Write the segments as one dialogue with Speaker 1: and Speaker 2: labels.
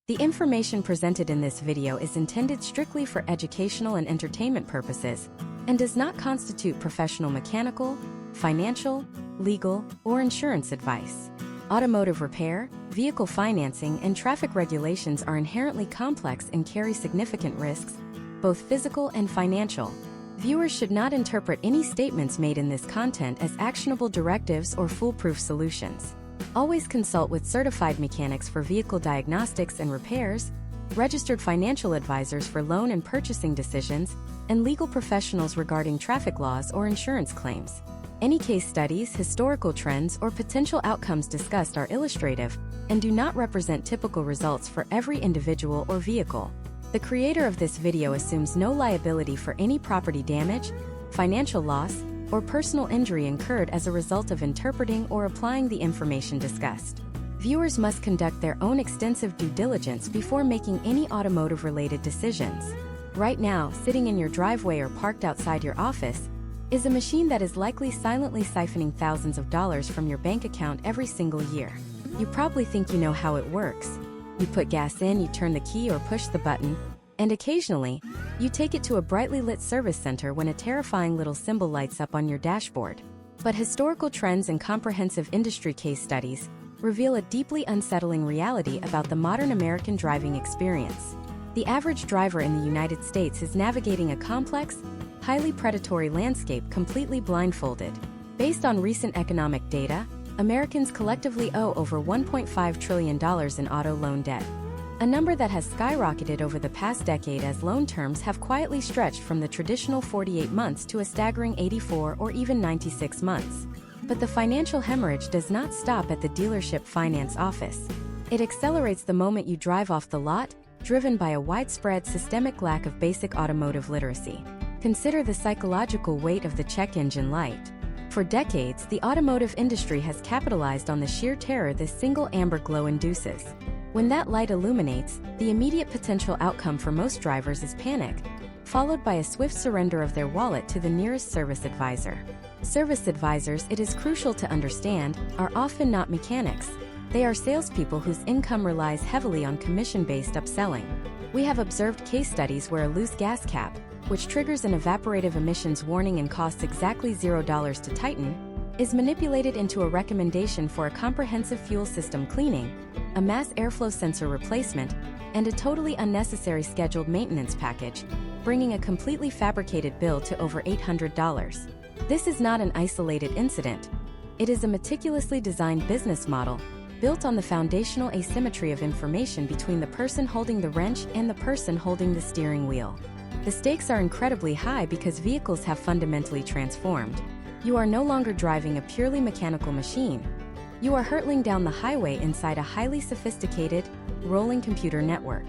Speaker 1: The information presented in this video is intended strictly for educational and entertainment purposes and does not constitute professional mechanical, financial, legal, or insurance advice. Automotive repair, vehicle financing, and traffic regulations are inherently complex and carry significant risks, both physical and financial. Viewers should not interpret any statements made in this content as actionable directives or foolproof solutions. Always consult with certified mechanics for vehicle diagnostics and repairs, registered financial advisors for loan and purchasing decisions, and legal professionals regarding traffic laws or insurance claims. Any case studies, historical trends, or potential outcomes discussed are illustrative and do not represent typical results for every individual or vehicle. The creator of this video assumes no liability for any property damage, financial loss, or personal injury incurred as a result of interpreting or applying the information discussed. Viewers must conduct their own extensive due diligence before making any automotive-related decisions. Right now, sitting in your driveway or parked outside your office is a machine that is likely silently siphoning thousands of dollars from your bank account every single year. You probably think you know how it works. You put gas in, you turn the key or push the button, and occasionally, you take it to a brightly lit service center when a terrifying little symbol lights up on your dashboard. But historical trends and comprehensive industry case studies reveal a deeply unsettling reality about the modern American driving experience. The average driver in the United States is navigating a complex, highly predatory landscape completely blindfolded. Based on recent economic data, Americans collectively owe over $1.5 trillion in auto loan debt, a number that has skyrocketed over the past decade as loan terms have quietly stretched from the traditional 48 months to a staggering 84 or even 96 months. But the financial hemorrhage does not stop at the dealership finance office. It accelerates the moment you drive off the lot, driven by a widespread systemic lack of basic automotive literacy. Consider the psychological weight of the check engine light. For decades, the automotive industry has capitalized on the sheer terror this single amber glow induces. When that light illuminates, the immediate potential outcome for most drivers is panic, followed by a swift surrender of their wallet to the nearest service advisor. Service advisors, it is crucial to understand, are often not mechanics. They are salespeople whose income relies heavily on commission-based upselling. We have observed case studies where a loose gas cap, which triggers an evaporative emissions warning and costs exactly $0 to tighten, is manipulated into a recommendation for a comprehensive fuel system cleaning, a mass airflow sensor replacement, and a totally unnecessary scheduled maintenance package, bringing a completely fabricated bill to over $800. This is not an isolated incident. It is a meticulously designed business model, built on the foundational asymmetry of information between the person holding the wrench and the person holding the steering wheel. The stakes are incredibly high because vehicles have fundamentally transformed. You are no longer driving a purely mechanical machine. You are hurtling down the highway inside a highly sophisticated, rolling computer network.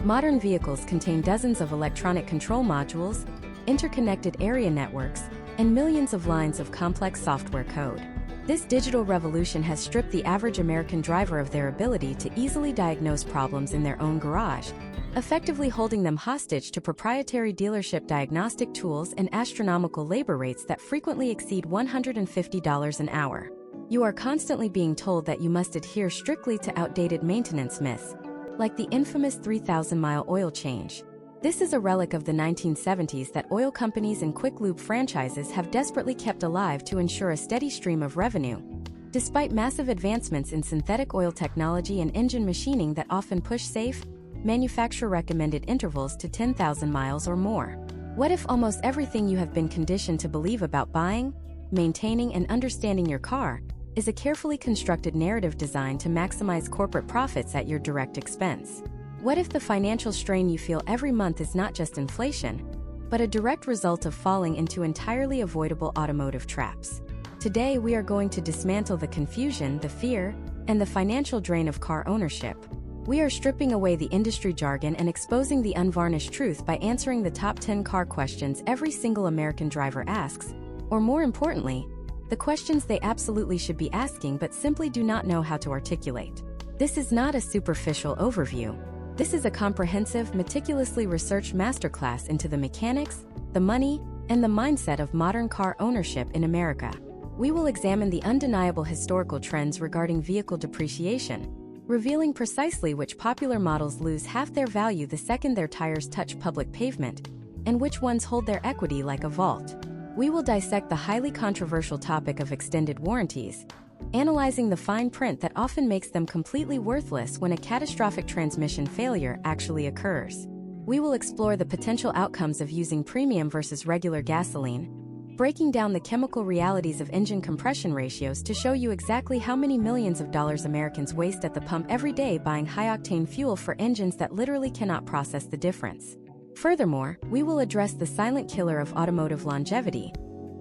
Speaker 1: Modern vehicles contain dozens of electronic control modules, interconnected area networks, and millions of lines of complex software code. This digital revolution has stripped the average American driver of their ability to easily diagnose problems in their own garage, effectively holding them hostage to proprietary dealership diagnostic tools and astronomical labor rates that frequently exceed $150 an hour. You are constantly being told that you must adhere strictly to outdated maintenance myths, like the infamous 3,000-mile oil change. This is a relic of the 1970s that oil companies and quick lube franchises have desperately kept alive to ensure a steady stream of revenue, despite massive advancements in synthetic oil technology and engine machining that often push safe, manufacturer-recommended intervals to 10,000 miles or more. What if almost everything you have been conditioned to believe about buying, maintaining, and understanding your car is a carefully constructed narrative designed to maximize corporate profits at your direct expense? What if the financial strain you feel every month is not just inflation, but a direct result of falling into entirely avoidable automotive traps? Today, we are going to dismantle the confusion, the fear, and the financial drain of car ownership. We are stripping away the industry jargon and exposing the unvarnished truth by answering the top 10 car questions every single American driver asks, or more importantly, the questions they absolutely should be asking but simply do not know how to articulate. This is not a superficial overview. This is a comprehensive, meticulously researched masterclass into the mechanics, the money, and the mindset of modern car ownership in America. We will examine the undeniable historical trends regarding vehicle depreciation, revealing precisely which popular models lose half their value the second their tires touch public pavement, and which ones hold their equity like a vault. We will dissect the highly controversial topic of extended warranties, analyzing the fine print that often makes them completely worthless when a catastrophic transmission failure actually occurs. We will explore the potential outcomes of using premium versus regular gasoline, breaking down the chemical realities of engine compression ratios to show you exactly how many millions of dollars Americans waste at the pump every day buying high-octane fuel for engines that literally cannot process the difference. Furthermore, we will address the silent killer of automotive longevity,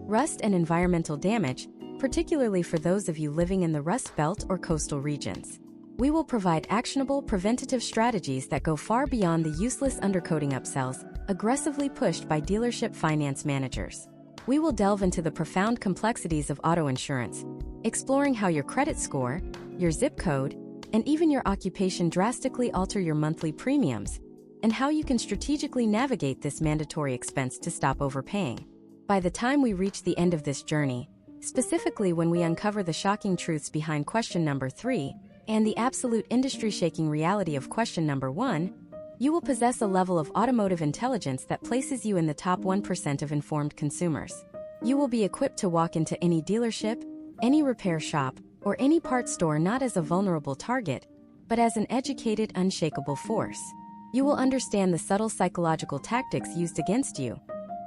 Speaker 1: rust and environmental damage, particularly for those of you living in the Rust Belt or coastal regions. We will provide actionable preventative strategies that go far beyond the useless undercoating upsells aggressively pushed by dealership finance managers. We will delve into the profound complexities of auto insurance, exploring how your credit score, your zip code, and even your occupation drastically alter your monthly premiums, and how you can strategically navigate this mandatory expense to stop overpaying. By the time we reach the end of this journey, specifically when we uncover the shocking truths behind question number 3 and the absolute industry-shaking reality of question number 1, you will possess a level of automotive intelligence that places you in the top 1% of informed consumers. You will be equipped to walk into any dealership, any repair shop, or any parts store not as a vulnerable target, but as an educated, unshakable force. You will understand the subtle psychological tactics used against you,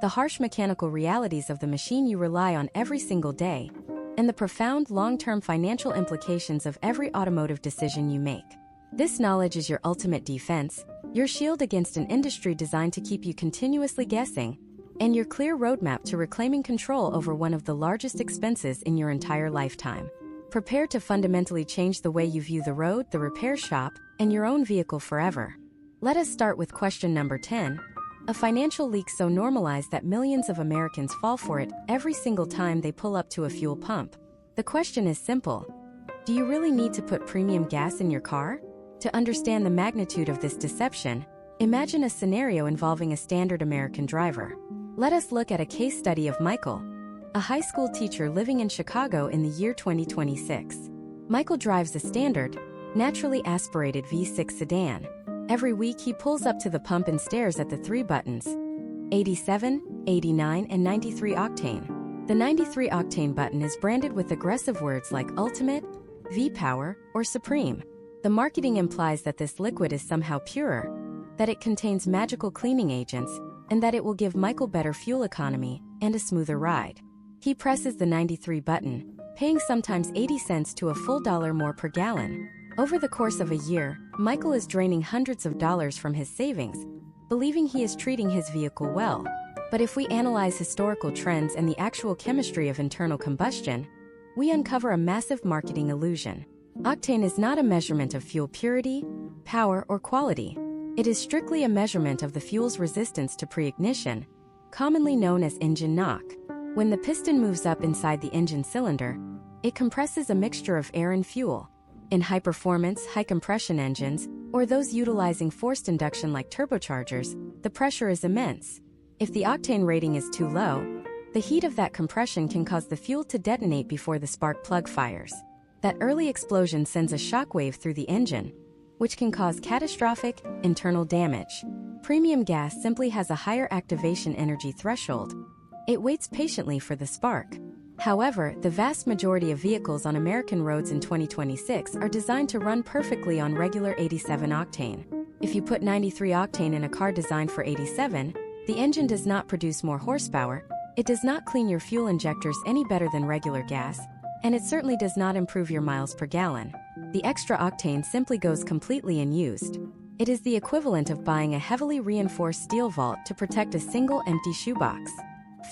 Speaker 1: the harsh mechanical realities of the machine you rely on every single day, and the profound long-term financial implications of every automotive decision you make. This knowledge is your ultimate defense, your shield against an industry designed to keep you continuously guessing, and your clear roadmap to reclaiming control over one of the largest expenses in your entire lifetime. Prepare to fundamentally change the way you view the road, the repair shop, and your own vehicle forever. Let us start with question number 10. A financial leak so normalized that millions of Americans fall for it every single time they pull up to a fuel pump. The question is simple. Do you really need to put premium gas in your car? To understand the magnitude of this deception, imagine a scenario involving a standard American driver. Let us look at a case study of Michael, a high school teacher living in Chicago in the year 2026. Michael drives a standard, naturally aspirated V6 sedan. Every week he pulls up to the pump and stares at the 3 buttons: 87, 89, and 93 octane. The 93 octane button is branded with aggressive words like Ultimate, V-Power, or Supreme. The marketing implies that this liquid is somehow purer, that it contains magical cleaning agents, and that it will give Michael better fuel economy and a smoother ride. He presses the 93 button, paying sometimes 80 cents to a full dollar more per gallon. Over the course of a year, Michael is draining hundreds of dollars from his savings, believing he is treating his vehicle well. But if we analyze historical trends and the actual chemistry of internal combustion, we uncover a massive marketing illusion. Octane is not a measurement of fuel purity, power, or quality. It is strictly a measurement of the fuel's resistance to pre-ignition, commonly known as engine knock. When the piston moves up inside the engine cylinder, it compresses a mixture of air and fuel. In high-performance, high-compression engines, or those utilizing forced induction like turbochargers, the pressure is immense. If the octane rating is too low, the heat of that compression can cause the fuel to detonate before the spark plug fires. That early explosion sends a shockwave through the engine, which can cause catastrophic internal damage. Premium gas simply has a higher activation energy threshold. It waits patiently for the spark. However, the vast majority of vehicles on American roads in 2026 are designed to run perfectly on regular 87 octane. If you put 93 octane in a car designed for 87, the engine does not produce more horsepower, it does not clean your fuel injectors any better than regular gas, and it certainly does not improve your miles per gallon. The extra octane simply goes completely unused. It is the equivalent of buying a heavily reinforced steel vault to protect a single empty shoebox.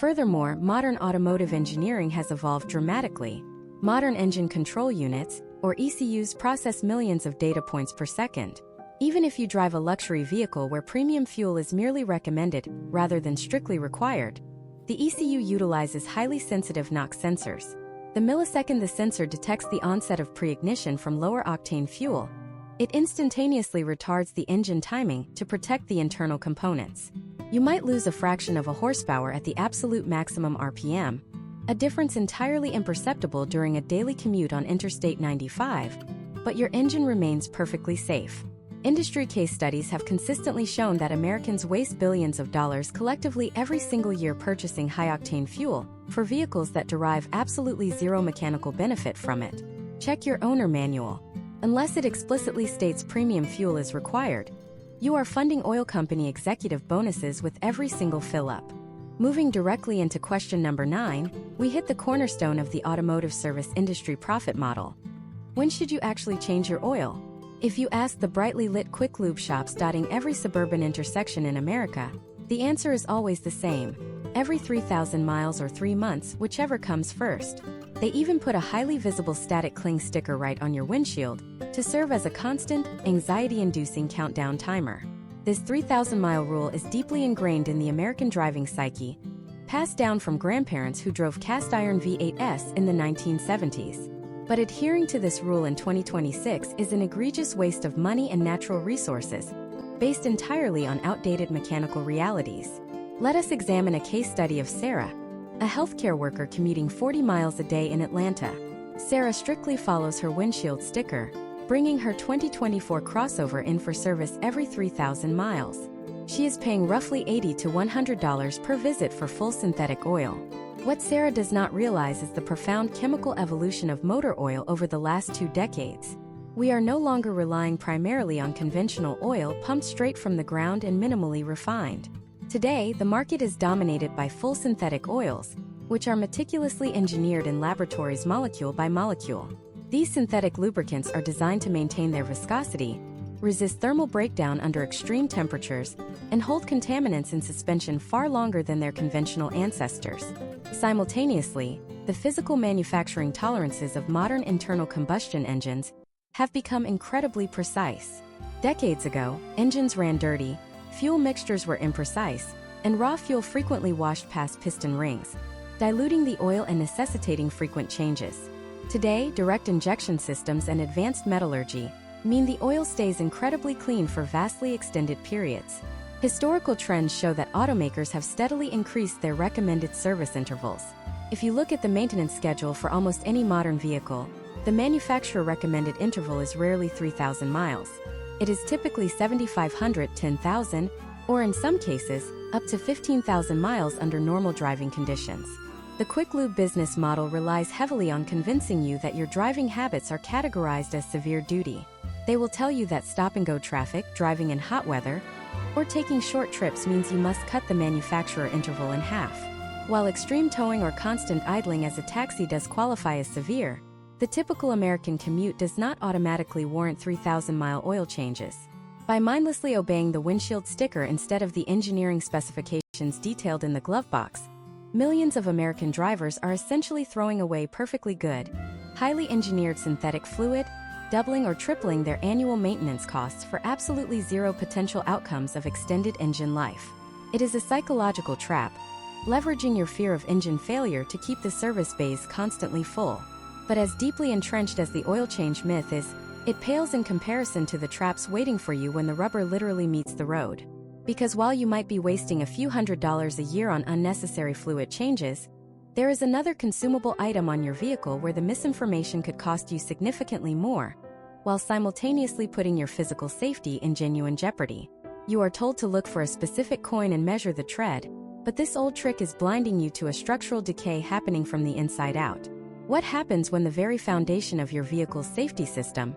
Speaker 1: Furthermore, modern automotive engineering has evolved dramatically. Modern engine control units, or ECUs, process millions of data points per second. Even if you drive a luxury vehicle where premium fuel is merely recommended rather than strictly required, the ECU utilizes highly sensitive knock sensors. The millisecond the sensor detects the onset of pre-ignition from lower octane fuel, it instantaneously retards the engine timing to protect the internal components. You might lose a fraction of a horsepower at the absolute maximum RPM, a difference entirely imperceptible during a daily commute on Interstate 95, but your engine remains perfectly safe. Industry case studies have consistently shown that Americans waste billions of dollars collectively every single year purchasing high-octane fuel for vehicles that derive absolutely zero mechanical benefit from it. Check your owner manual. Unless it explicitly states premium fuel is required, you are funding oil company executive bonuses with every single fill-up. Moving directly into question number 9, we hit the cornerstone of the automotive service industry profit model. When should you actually change your oil? If you ask the brightly lit quick lube shops dotting every suburban intersection in America, the answer is always the same: every 3,000 miles or 3 months, whichever comes first. They even put a highly visible static cling sticker right on your windshield to serve as a constant, anxiety-inducing countdown timer. This 3,000-mile rule is deeply ingrained in the American driving psyche, passed down from grandparents who drove cast-iron V8s in the 1970s. But adhering to this rule in 2026 is an egregious waste of money and natural resources, based entirely on outdated mechanical realities. Let us examine a case study of Sarah, a healthcare worker commuting 40 miles a day in Atlanta. Sarah strictly follows her windshield sticker, bringing her 2024 crossover in for service every 3,000 miles. She is paying roughly $80 to $100 per visit for full synthetic oil. What Sarah does not realize is the profound chemical evolution of motor oil over the last 2 decades. We are no longer relying primarily on conventional oil pumped straight from the ground and minimally refined. Today, the market is dominated by full synthetic oils, which are meticulously engineered in laboratories molecule by molecule. These synthetic lubricants are designed to maintain their viscosity, resist thermal breakdown under extreme temperatures, and hold contaminants in suspension far longer than their conventional ancestors. Simultaneously, the physical manufacturing tolerances of modern internal combustion engines have become incredibly precise. Decades ago, engines ran dirty, fuel mixtures were imprecise, and raw fuel frequently washed past piston rings, diluting the oil and necessitating frequent changes. Today, direct injection systems and advanced metallurgy mean the oil stays incredibly clean for vastly extended periods. Historical trends show that automakers have steadily increased their recommended service intervals. If you look at the maintenance schedule for almost any modern vehicle, the manufacturer recommended interval is rarely 3,000 miles. It is typically 7,500, 10,000, or in some cases, up to 15,000 miles under normal driving conditions. The quick lube business model relies heavily on convincing you that your driving habits are categorized as severe duty. They will tell you that stop-and-go traffic, driving in hot weather, or taking short trips means you must cut the manufacturer interval in half. While extreme towing or constant idling as a taxi does qualify as severe, the typical American commute does not automatically warrant 3,000-mile oil changes. By mindlessly obeying the windshield sticker instead of the engineering specifications detailed in the glove box, millions of American drivers are essentially throwing away perfectly good, highly engineered synthetic fluid, doubling or tripling their annual maintenance costs for absolutely zero potential outcomes of extended engine life. It is a psychological trap, leveraging your fear of engine failure to keep the service bays constantly full. But as deeply entrenched as the oil change myth is, it pales in comparison to the traps waiting for you when the rubber literally meets the road. Because while you might be wasting a few $100s a year on unnecessary fluid changes, there is another consumable item on your vehicle where the misinformation could cost you significantly more, while simultaneously putting your physical safety in genuine jeopardy. You are told to look for a specific coin and measure the tread, but this old trick is blinding you to a structural decay happening from the inside out. What happens when the very foundation of your vehicle's safety system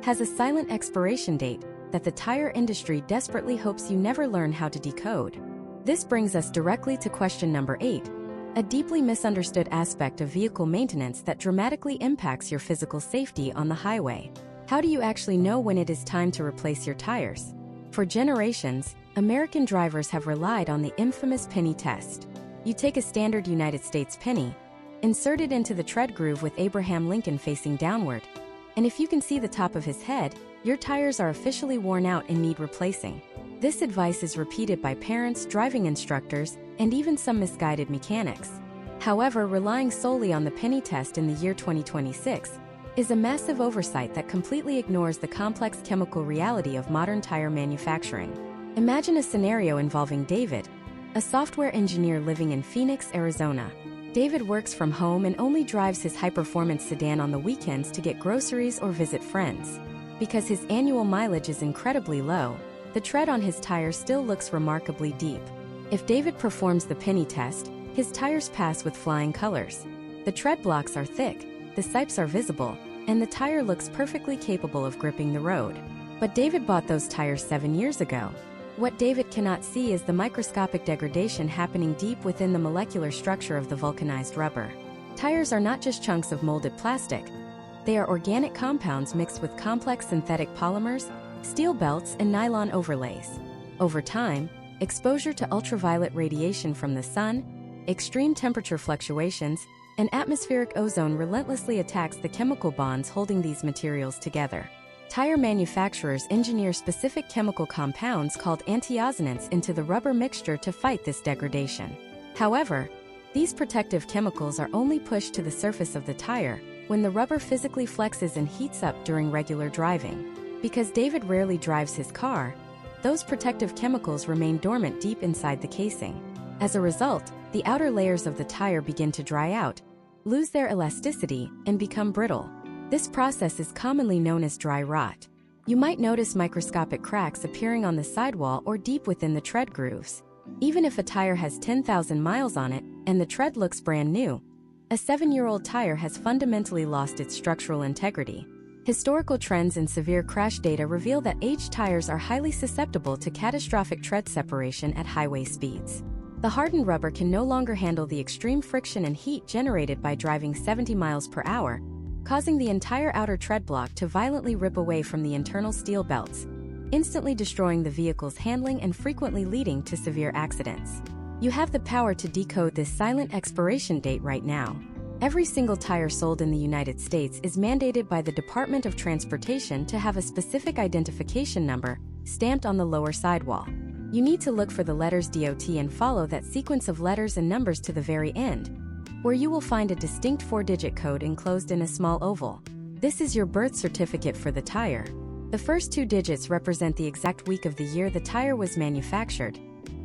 Speaker 1: has a silent expiration date that the tire industry desperately hopes you never learn how to decode? This brings us directly to question number 8, a deeply misunderstood aspect of vehicle maintenance that dramatically impacts your physical safety on the highway. How do you actually know when it is time to replace your tires? For generations, American drivers have relied on the infamous penny test. You take a standard United States penny, insert it into the tread groove with Abraham Lincoln facing downward, and if you can see the top of his head, your tires are officially worn out and need replacing. This advice is repeated by parents, driving instructors, and even some misguided mechanics. However, relying solely on the penny test in the year 2026 is a massive oversight that completely ignores the complex chemical reality of modern tire manufacturing. Imagine a scenario involving David, a software engineer living in Phoenix, Arizona. David works from home and only drives his high-performance sedan on the weekends to get groceries or visit friends. Because his annual mileage is incredibly low, the tread on his tires still looks remarkably deep. If David performs the penny test, his tires pass with flying colors. The tread blocks are thick, the sipes are visible, and the tire looks perfectly capable of gripping the road. But David bought those tires 7 years ago. What David cannot see is the microscopic degradation happening deep within the molecular structure of the vulcanized rubber. Tires are not just chunks of molded plastic. They are organic compounds mixed with complex synthetic polymers, steel belts, and nylon overlays. Over time, exposure to ultraviolet radiation from the sun, extreme temperature fluctuations, and atmospheric ozone relentlessly attacks the chemical bonds holding these materials together. Tire manufacturers engineer specific chemical compounds called antioxidants into the rubber mixture to fight this degradation. However, these protective chemicals are only pushed to the surface of the tire when the rubber physically flexes and heats up during regular driving. Because David rarely drives his car, those protective chemicals remain dormant deep inside the casing. As a result, the outer layers of the tire begin to dry out, lose their elasticity, and become brittle. This process is commonly known as dry rot. You might notice microscopic cracks appearing on the sidewall or deep within the tread grooves. Even if a tire has 10,000 miles on it and the tread looks brand new, a 7-year-old tire has fundamentally lost its structural integrity. Historical trends in severe crash data reveal that aged tires are highly susceptible to catastrophic tread separation at highway speeds. The hardened rubber can no longer handle the extreme friction and heat generated by driving 70 miles per hour, causing the entire outer tread block to violently rip away from the internal steel belts, instantly destroying the vehicle's handling and frequently leading to severe accidents. You have the power to decode this silent expiration date right now. Every single tire sold in the United States is mandated by the Department of Transportation to have a specific identification number stamped on the lower sidewall. You need to look for the letters DOT and follow that sequence of letters and numbers to the very end, where you will find a distinct 4-digit code enclosed in a small oval. This is your birth certificate for the tire. The first 2 digits represent the exact week of the year the tire was manufactured,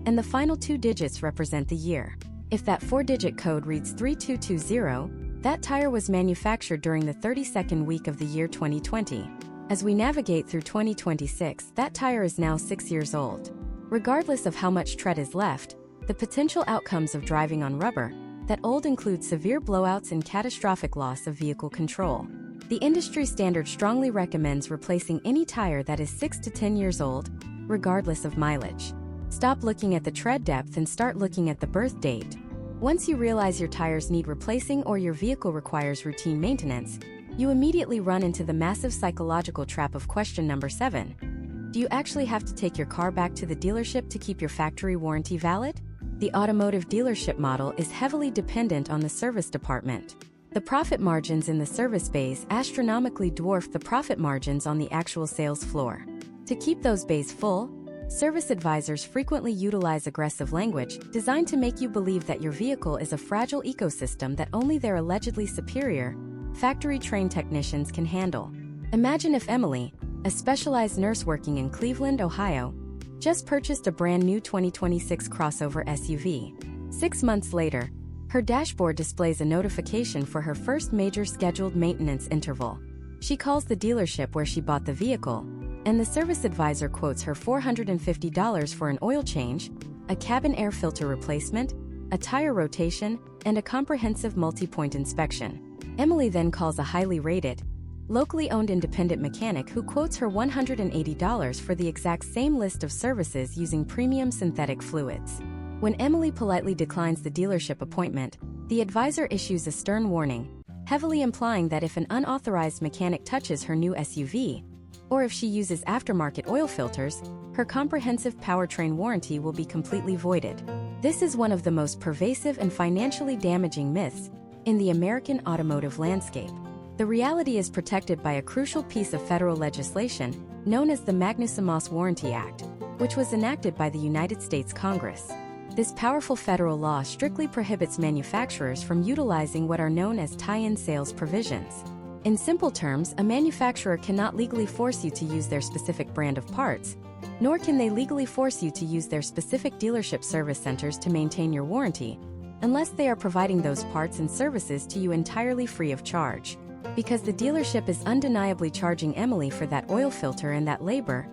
Speaker 1: and the final 2 digits represent the year. If that 4-digit code reads 3220, that tire was manufactured during the 32nd week of the year 2020. As we navigate through 2026, that tire is now 6 years old. Regardless of how much tread is left, the potential outcomes of driving on rubber that old include severe blowouts and catastrophic loss of vehicle control. The industry standard strongly recommends replacing any tire that is 6 to 10 years old, regardless of mileage. Stop looking at the tread depth and start looking at the birth date. Once you realize your tires need replacing or your vehicle requires routine maintenance, you immediately run into the massive psychological trap of question number 7. Do you actually have to take your car back to the dealership to keep your factory warranty valid? The automotive dealership model is heavily dependent on the service department. The profit margins in the service bays astronomically dwarf the profit margins on the actual sales floor. To keep those bays full, service advisors frequently utilize aggressive language designed to make you believe that your vehicle is a fragile ecosystem that only their allegedly superior, factory-trained technicians can handle. Imagine if Emily, a specialized nurse working in Cleveland, Ohio, just purchased a brand new 2026 crossover SUV. 6 months later, her dashboard displays a notification for her first major scheduled maintenance interval. She calls the dealership where she bought the vehicle, and the service advisor quotes her $450 for an oil change, a cabin air filter replacement, a tire rotation, and a comprehensive multi-point inspection. Emily then calls a highly rated, locally owned independent mechanic who quotes her $180 for the exact same list of services using premium synthetic fluids. When Emily politely declines the dealership appointment, the advisor issues a stern warning, heavily implying that if an unauthorized mechanic touches her new SUV, or if she uses aftermarket oil filters, her comprehensive powertrain warranty will be completely voided. This is one of the most pervasive and financially damaging myths in the American automotive landscape. The reality is protected by a crucial piece of federal legislation known as the Magnuson-Moss Warranty Act, which was enacted by the United States Congress. This powerful federal law strictly prohibits manufacturers from utilizing what are known as tie-in sales provisions. In simple terms, a manufacturer cannot legally force you to use their specific brand of parts, nor can they legally force you to use their specific dealership service centers to maintain your warranty, unless they are providing those parts and services to you entirely free of charge. Because the dealership is undeniably charging Emily for that oil filter and that labor,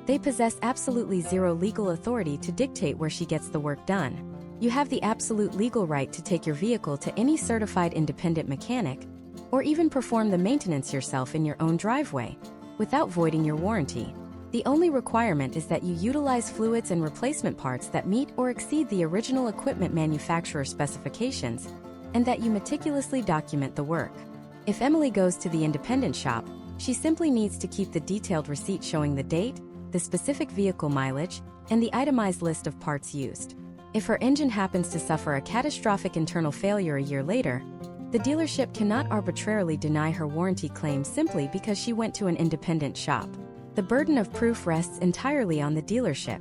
Speaker 1: they possess absolutely zero legal authority to dictate where she gets the work done. You have the absolute legal right to take your vehicle to any certified independent mechanic, or even perform the maintenance yourself in your own driveway, without voiding your warranty. The only requirement is that you utilize fluids and replacement parts that meet or exceed the original equipment manufacturer specifications, and that you meticulously document the work. If Emily goes to the independent shop, she simply needs to keep the detailed receipt showing the date, the specific vehicle mileage, and the itemized list of parts used. If her engine happens to suffer a catastrophic internal failure a year later, the dealership cannot arbitrarily deny her warranty claim simply because she went to an independent shop. The burden of proof rests entirely on the dealership.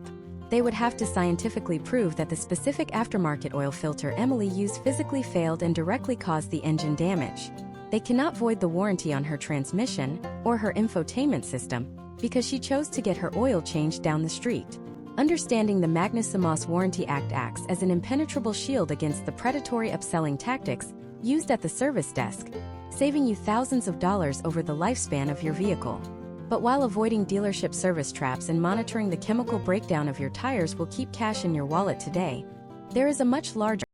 Speaker 1: They would have to scientifically prove that the specific aftermarket oil filter Emily used physically failed and directly caused the engine damage. They cannot void the warranty on her transmission or her infotainment system because she chose to get her oil changed down the street. Understanding the Magnus Samos Warranty Act acts as an impenetrable shield against the predatory upselling tactics used at the service desk, saving you thousands of dollars over the lifespan of your vehicle. But while avoiding dealership service traps and monitoring the chemical breakdown of your tires will keep cash in your wallet today, there is a much larger,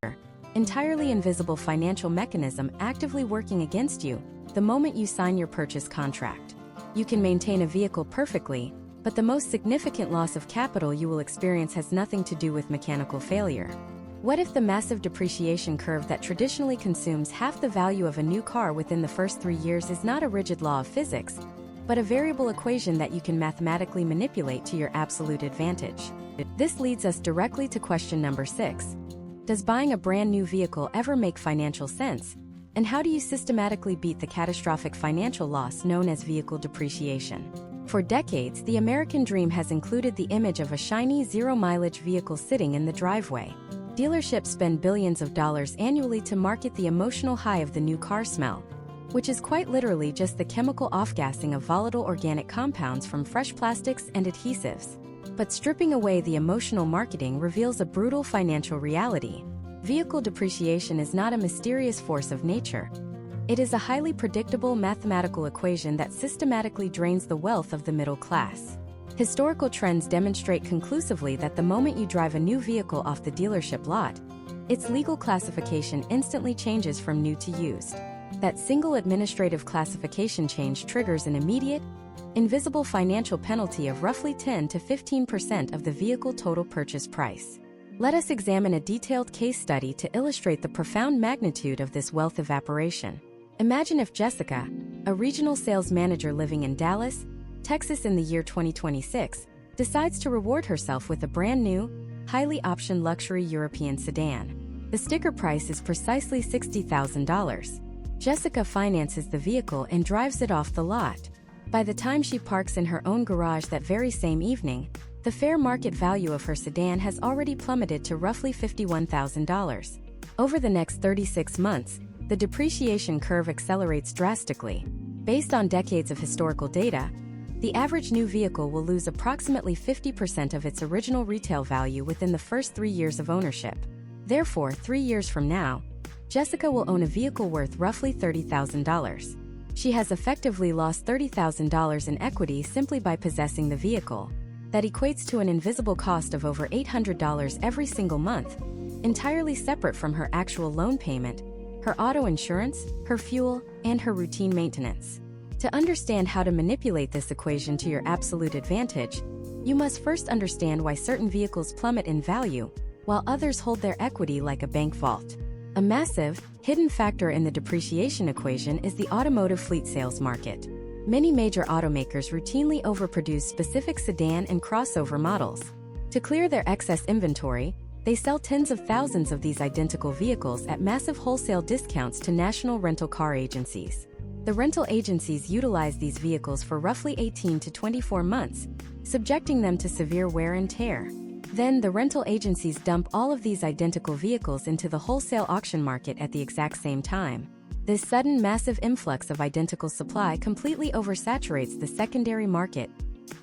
Speaker 1: entirely invisible financial mechanism actively working against you the moment you sign your purchase contract. You can maintain a vehicle perfectly, but the most significant loss of capital you will experience has nothing to do with mechanical failure. What if the massive depreciation curve that traditionally consumes half the value of a new car within the first 3 years is not a rigid law of physics, but a variable equation that you can mathematically manipulate to your absolute advantage? This leads us directly to question number 6. Does buying a brand new vehicle ever make financial sense? And how do you systematically beat the catastrophic financial loss known as vehicle depreciation? For decades, the American dream has included the image of a shiny zero-mileage vehicle sitting in the driveway. Dealerships spend billions of dollars annually to market the emotional high of the new car smell, which is quite literally just the chemical off-gassing of volatile organic compounds from fresh plastics and adhesives. But stripping away the emotional marketing reveals a brutal financial reality. Vehicle depreciation is not a mysterious force of nature. It is a highly predictable mathematical equation that systematically drains the wealth of the middle class. Historical trends demonstrate conclusively that the moment you drive a new vehicle off the dealership lot, its legal classification instantly changes from new to used. That single administrative classification change triggers an immediate, invisible financial penalty of roughly 10 to 15% of the vehicle total purchase price. Let us examine a detailed case study to illustrate the profound magnitude of this wealth evaporation. Imagine if Jessica, a regional sales manager living in Dallas, Texas in the year 2026, decides to reward herself with a brand new, highly optioned luxury European sedan. The sticker price is precisely $60,000. Jessica finances the vehicle and drives it off the lot. By the time she parks in her own garage that very same evening, the fair market value of her sedan has already plummeted to roughly $51,000. Over the next 36 months, the depreciation curve accelerates drastically. Based on decades of historical data, the average new vehicle will lose approximately 50% of its original retail value within the first 3 years of ownership. Therefore, 3 years from now, Jessica will own a vehicle worth roughly $30,000. She has effectively lost $30,000 in equity simply by possessing the vehicle. That equates to an invisible cost of over $800 every single month, entirely separate from her actual loan payment, her auto insurance, her fuel, and her routine maintenance. To understand how to manipulate this equation to your absolute advantage, you must first understand why certain vehicles plummet in value, while others hold their equity like a bank vault. A massive, hidden factor in the depreciation equation is the automotive fleet sales market. Many major automakers routinely overproduce specific sedan and crossover models. To clear their excess inventory, they sell tens of thousands of these identical vehicles at massive wholesale discounts to national rental car agencies. The rental agencies utilize these vehicles for roughly 18 to 24 months, subjecting them to severe wear and tear. Then the rental agencies dump all of these identical vehicles into the wholesale auction market at the exact same time. This sudden massive influx of identical supply completely oversaturates the secondary market,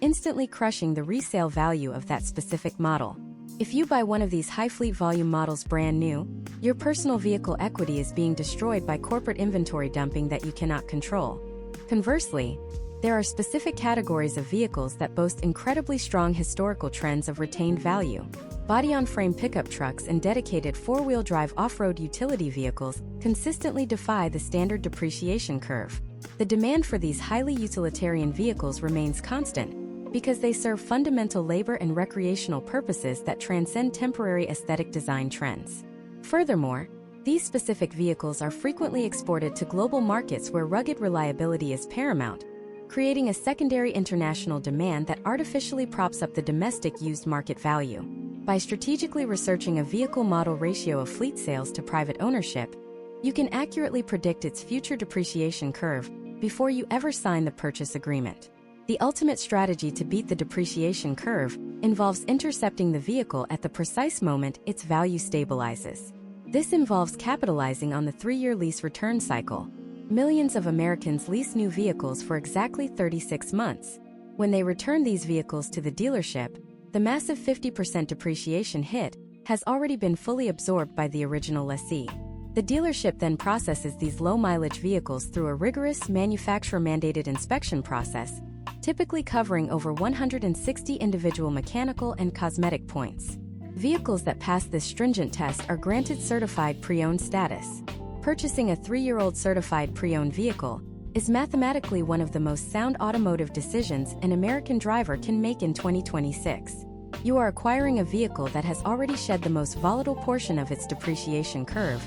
Speaker 1: instantly crushing the resale value of that specific model. If you buy one of these high fleet volume models brand new, your personal vehicle equity is being destroyed by corporate inventory dumping that you cannot control. Conversely, there are specific categories of vehicles that boast incredibly strong historical trends of retained value. Body-on-frame pickup trucks and dedicated four-wheel drive off-road utility vehicles consistently defy the standard depreciation curve. The demand for these highly utilitarian vehicles remains constant because they serve fundamental labor and recreational purposes that transcend temporary aesthetic design trends. Furthermore, these specific vehicles are frequently exported to global markets where rugged reliability is paramount, creating a secondary international demand that artificially props up the domestic used market value. By strategically researching a vehicle model ratio of fleet sales to private ownership, you can accurately predict its future depreciation curve before you ever sign the purchase agreement. The ultimate strategy to beat the depreciation curve involves intercepting the vehicle at the precise moment its value stabilizes. This involves capitalizing on the 3-year lease return cycle. Millions of Americans lease new vehicles for exactly 36 months. When they return these vehicles to the dealership, the massive 50% depreciation hit has already been fully absorbed by the original lessee. The dealership then processes these low-mileage vehicles through a rigorous manufacturer-mandated inspection process, typically covering over 160 individual mechanical and cosmetic points. Vehicles that pass this stringent test are granted certified pre-owned status. Purchasing a 3-year-old certified pre-owned vehicle is mathematically one of the most sound automotive decisions an American driver can make in 2026. You are acquiring a vehicle that has already shed the most volatile portion of its depreciation curve,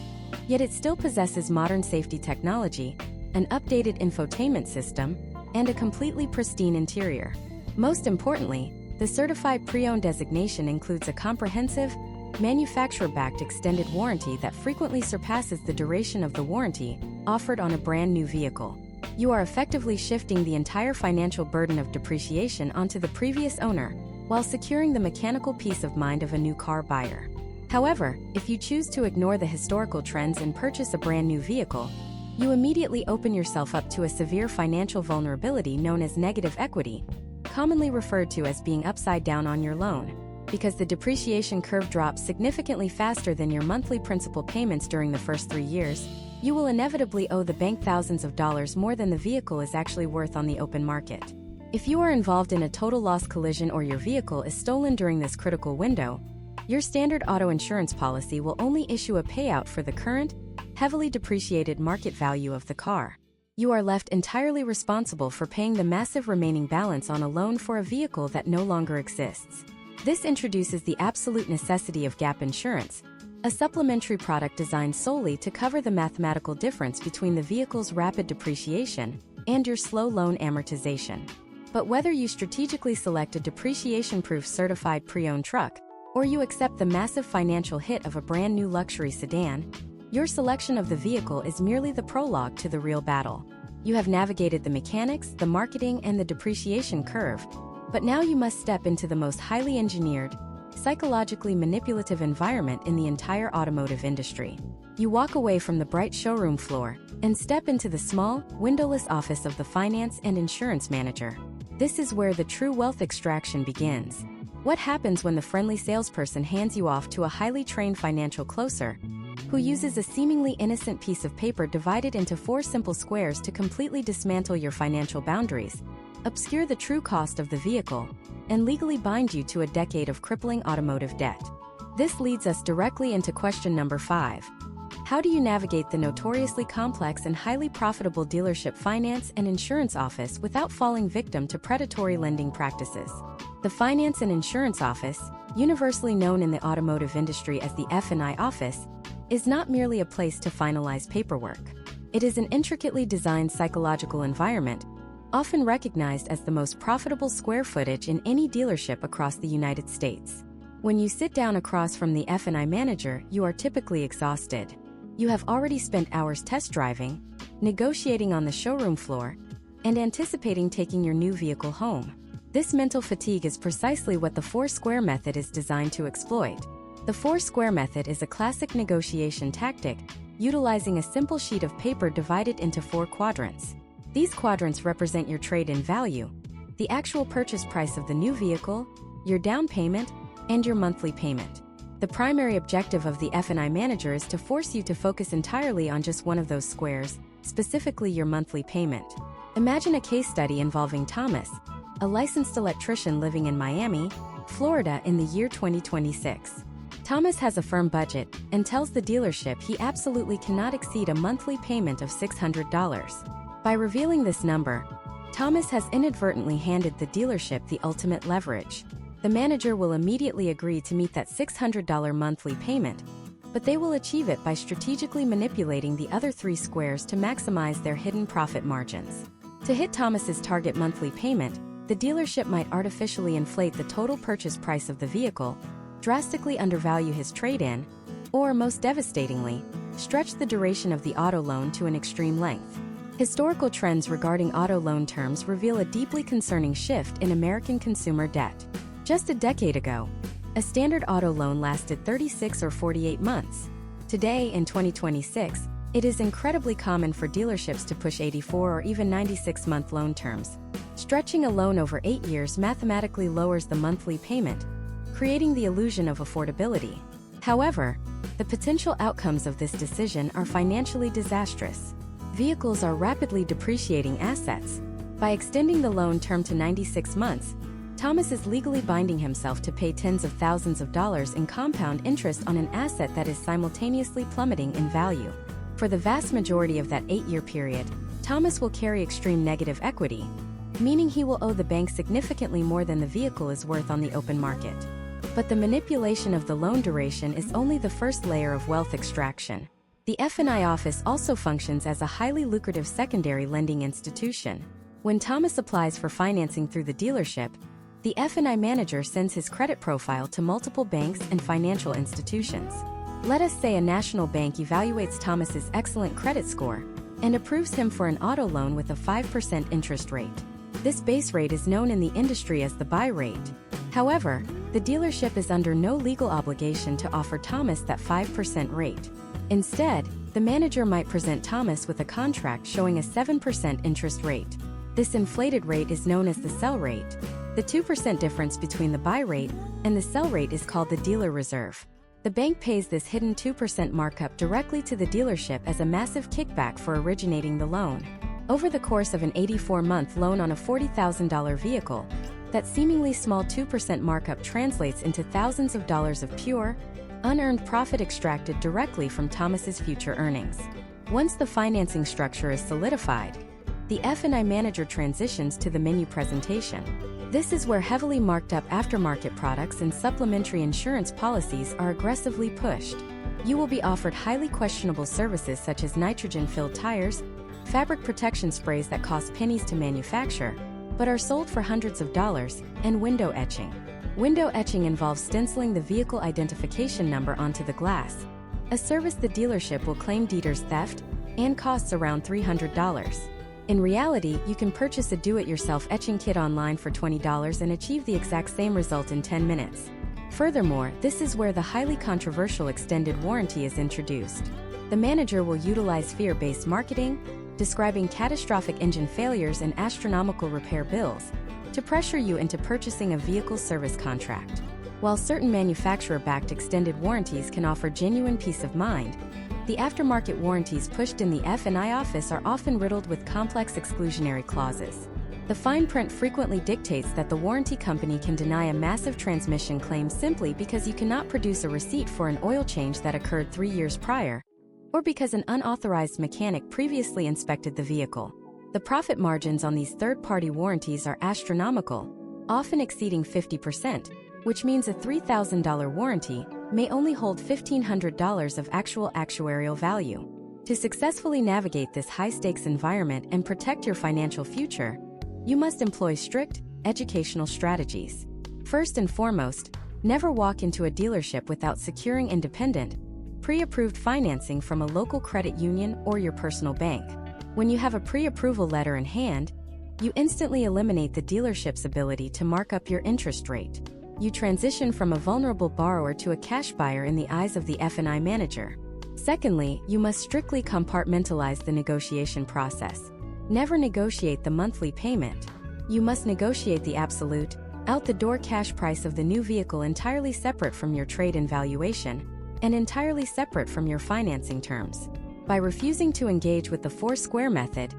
Speaker 1: yet it still possesses modern safety technology, an updated infotainment system, and a completely pristine interior. Most importantly, the certified pre-owned designation includes a comprehensive, manufacturer-backed extended warranty that frequently surpasses the duration of the warranty offered on a brand new vehicle. You are effectively shifting the entire financial burden of depreciation onto the previous owner, while securing the mechanical peace of mind of a new car buyer. However, if you choose to ignore the historical trends and purchase a brand new vehicle, you immediately open yourself up to a severe financial vulnerability known as negative equity, commonly referred to as being upside down on your loan. Because the depreciation curve drops significantly faster than your monthly principal payments during the first 3 years, you will inevitably owe the bank thousands of dollars more than the vehicle is actually worth on the open market. If you are involved in a total loss collision or your vehicle is stolen during this critical window, your standard auto insurance policy will only issue a payout for the current, heavily depreciated market value of the car. You are left entirely responsible for paying the massive remaining balance on a loan for a vehicle that no longer exists. This introduces the absolute necessity of gap insurance, a supplementary product designed solely to cover the mathematical difference between the vehicle's rapid depreciation and your slow loan amortization. But whether you strategically select a depreciation-proof certified pre-owned truck, or you accept the massive financial hit of a brand new luxury sedan, your selection of the vehicle is merely the prologue to the real battle. You have navigated the mechanics, the marketing, and the depreciation curve, but now you must step into the most highly engineered, psychologically manipulative environment in the entire automotive industry. You walk away from the bright showroom floor and step into the small, windowless office of the finance and insurance manager. This is where the true wealth extraction begins. What happens when the friendly salesperson hands you off to a highly trained financial closer, who uses a seemingly innocent piece of paper divided into 4 simple squares to completely dismantle your financial boundaries, obscure the true cost of the vehicle, and legally bind you to a decade of crippling automotive debt? This leads us directly into question number 5. How do you navigate the notoriously complex and highly profitable dealership finance and insurance office without falling victim to predatory lending practices? The Finance and Insurance Office, universally known in the automotive industry as the F&I office, is not merely a place to finalize paperwork. It is an intricately designed psychological environment, often recognized as the most profitable square footage in any dealership across the United States. When you sit down across from the F&I manager, you are typically exhausted. You have already spent hours test driving, negotiating on the showroom floor, and anticipating taking your new vehicle home. This mental fatigue is precisely what the 4-square method is designed to exploit. The 4-square method is a classic negotiation tactic, utilizing a simple sheet of paper divided into 4 quadrants. These quadrants represent your trade-in value, the actual purchase price of the new vehicle, your down payment, and your monthly payment. The primary objective of the F&I manager is to force you to focus entirely on just one of those squares, specifically your monthly payment. Imagine a case study involving Thomas, a licensed electrician living in Miami, Florida in the year 2026. Thomas has a firm budget and tells the dealership he absolutely cannot exceed a monthly payment of $600. By revealing this number, Thomas has inadvertently handed the dealership the ultimate leverage. The manager will immediately agree to meet that $600 monthly payment, but they will achieve it by strategically manipulating the other three squares to maximize their hidden profit margins. To hit Thomas's target monthly payment, the dealership might artificially inflate the total purchase price of the vehicle, drastically undervalue his trade-in, or, most devastatingly, stretch the duration of the auto loan to an extreme length. Historical trends regarding auto loan terms reveal a deeply concerning shift in American consumer debt. Just a decade ago, a standard auto loan lasted 36 or 48 months. Today, in 2026, it is incredibly common for dealerships to push 84 or even 96-month loan terms. Stretching a loan over 8 years mathematically lowers the monthly payment, creating the illusion of affordability. However, the potential outcomes of this decision are financially disastrous. Vehicles are rapidly depreciating assets. By extending the loan term to 96 months, Thomas is legally binding himself to pay tens of thousands of dollars in compound interest on an asset that is simultaneously plummeting in value. For the vast majority of that 8-year period, Thomas will carry extreme negative equity, meaning he will owe the bank significantly more than the vehicle is worth on the open market. But the manipulation of the loan duration is only the first layer of wealth extraction. The F&I office also functions as a highly lucrative secondary lending institution. When Thomas applies for financing through the dealership, the F&I manager sends his credit profile to multiple banks and financial institutions. Let us say a national bank evaluates Thomas's excellent credit score and approves him for an auto loan with a 5% interest rate. This base rate is known in the industry as the buy rate. However, the dealership is under no legal obligation to offer Thomas that 5% rate. Instead, the manager might present Thomas with a contract showing a 7% interest rate. This inflated rate is known as the sell rate. The 2% difference between the buy rate and the sell rate is called the dealer reserve. The bank pays this hidden 2% markup directly to the dealership as a massive kickback for originating the loan. Over the course of an 84-month loan on a $40,000 vehicle, that seemingly small 2% markup translates into thousands of dollars of pure, unearned profit extracted directly from Thomas's future earnings. Once the financing structure is solidified, the F&I manager transitions to the menu presentation. This is where heavily marked up aftermarket products and supplementary insurance policies are aggressively pushed. You will be offered highly questionable services such as nitrogen-filled tires, fabric protection sprays that cost pennies to manufacture, but are sold for hundreds of dollars, and window etching. Window etching involves stenciling the vehicle identification number onto the glass, a service the dealership will claim deters theft and costs around $300. In reality, you can purchase a do-it-yourself etching kit online for $20 and achieve the exact same result in 10 minutes. Furthermore, this is where the highly controversial extended warranty is introduced. The manager will utilize fear-based marketing, describing catastrophic engine failures and astronomical repair bills, to pressure you into purchasing a vehicle service contract. While certain manufacturer-backed extended warranties can offer genuine peace of mind, the aftermarket warranties pushed in the F&I office are often riddled with complex exclusionary clauses. The fine print frequently dictates that the warranty company can deny a massive transmission claim simply because you cannot produce a receipt for an oil change that occurred 3 years prior, or because an unauthorized mechanic previously inspected the vehicle. The profit margins on these third-party warranties are astronomical, often exceeding 50%, which means a $3,000 warranty may only hold $1,500 of actual actuarial value. To successfully navigate this high-stakes environment and protect your financial future, you must employ strict, educational strategies. First and foremost, never walk into a dealership without securing independent, pre-approved financing from a local credit union or your personal bank. When you have a pre-approval letter in hand, you instantly eliminate the dealership's ability to mark up your interest rate. You transition from a vulnerable borrower to a cash buyer in the eyes of the F&I manager. Secondly, you must strictly compartmentalize the negotiation process. Never negotiate the monthly payment. You must negotiate the absolute, out-the-door cash price of the new vehicle entirely separate from your trade-in valuation, and entirely separate from your financing terms. By refusing to engage with the four-square method,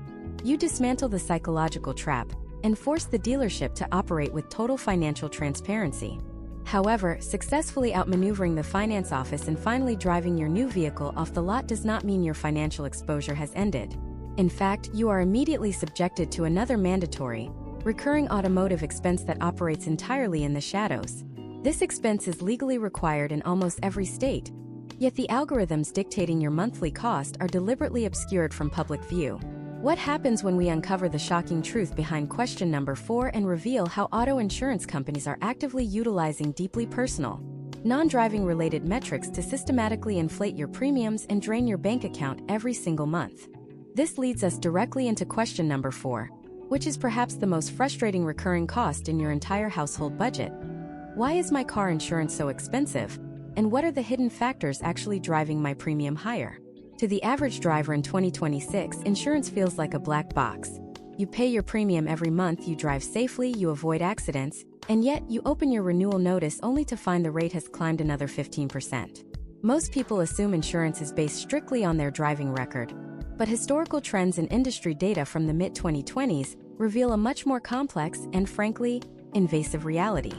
Speaker 1: you dismantle the psychological trap and force the dealership to operate with total financial transparency. However, successfully outmaneuvering the finance office and finally driving your new vehicle off the lot does not mean your financial exposure has ended. In fact, you are immediately subjected to another mandatory, recurring automotive expense that operates entirely in the shadows. This expense is legally required in almost every state, yet the algorithms dictating your monthly cost are deliberately obscured from public view. What happens when we uncover the shocking truth behind question number 4 and reveal how auto insurance companies are actively utilizing deeply personal, non-driving related metrics to systematically inflate your premiums and drain your bank account every single month? This leads us directly into question number 4, which is perhaps the most frustrating recurring cost in your entire household budget. Why is my car insurance so expensive? And what are the hidden factors actually driving my premium higher? To the average driver in 2026, insurance feels like a black box. You pay your premium every month, you drive safely, you avoid accidents, and yet you open your renewal notice only to find the rate has climbed another 15%. Most people assume insurance is based strictly on their driving record, but historical trends and industry data from the mid-2020s reveal a much more complex and, frankly, invasive reality.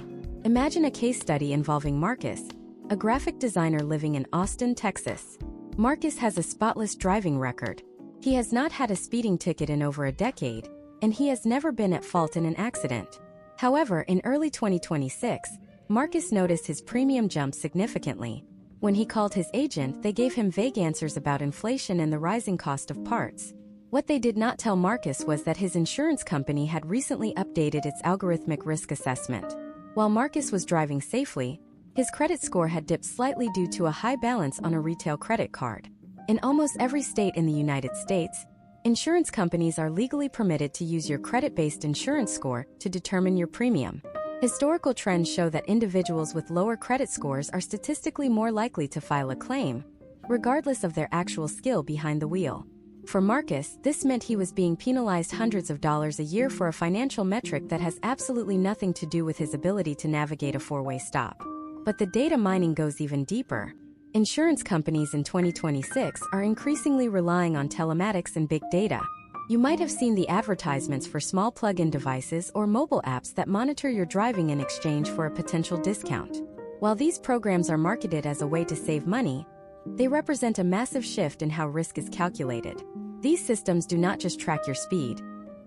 Speaker 1: Imagine a case study involving Marcus, a graphic designer living in Austin, Texas. Marcus has a spotless driving record. He has not had a speeding ticket in over a decade, and he has never been at fault in an accident. However, in early 2026, Marcus noticed his premium jump significantly. When he called his agent, they gave him vague answers about inflation and the rising cost of parts. What they did not tell Marcus was that his insurance company had recently updated its algorithmic risk assessment. While Marcus was driving safely, his credit score had dipped slightly due to a high balance on a retail credit card. In almost every state in the United States, insurance companies are legally permitted to use your credit-based insurance score to determine your premium. Historical trends show that individuals with lower credit scores are statistically more likely to file a claim, regardless of their actual skill behind the wheel. For Marcus, this meant he was being penalized hundreds of dollars a year for a financial metric that has absolutely nothing to do with his ability to navigate a four-way stop. But the data mining goes even deeper. Insurance companies in 2026 are increasingly relying on telematics and big data. You might have seen the advertisements for small plug-in devices or mobile apps that monitor your driving in exchange for a potential discount. While these programs are marketed as a way to save money, they represent a massive shift in how risk is calculated. These systems do not just track your speed.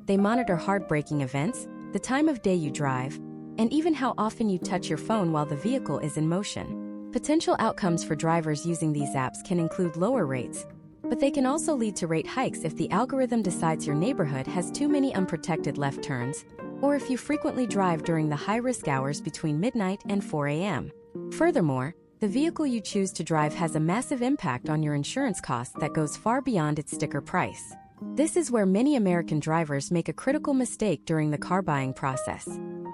Speaker 1: They monitor hard-braking events, the time of day you drive, and even how often you touch your phone while the vehicle is in motion. Potential outcomes for drivers using these apps can include lower rates, but they can also lead to rate hikes if the algorithm decides your neighborhood has too many unprotected left turns, or if you frequently drive during the high-risk hours between midnight and 4 a.m. Furthermore, the vehicle you choose to drive has a massive impact on your insurance cost that goes far beyond its sticker price. This is where many American drivers make a critical mistake during the car buying process.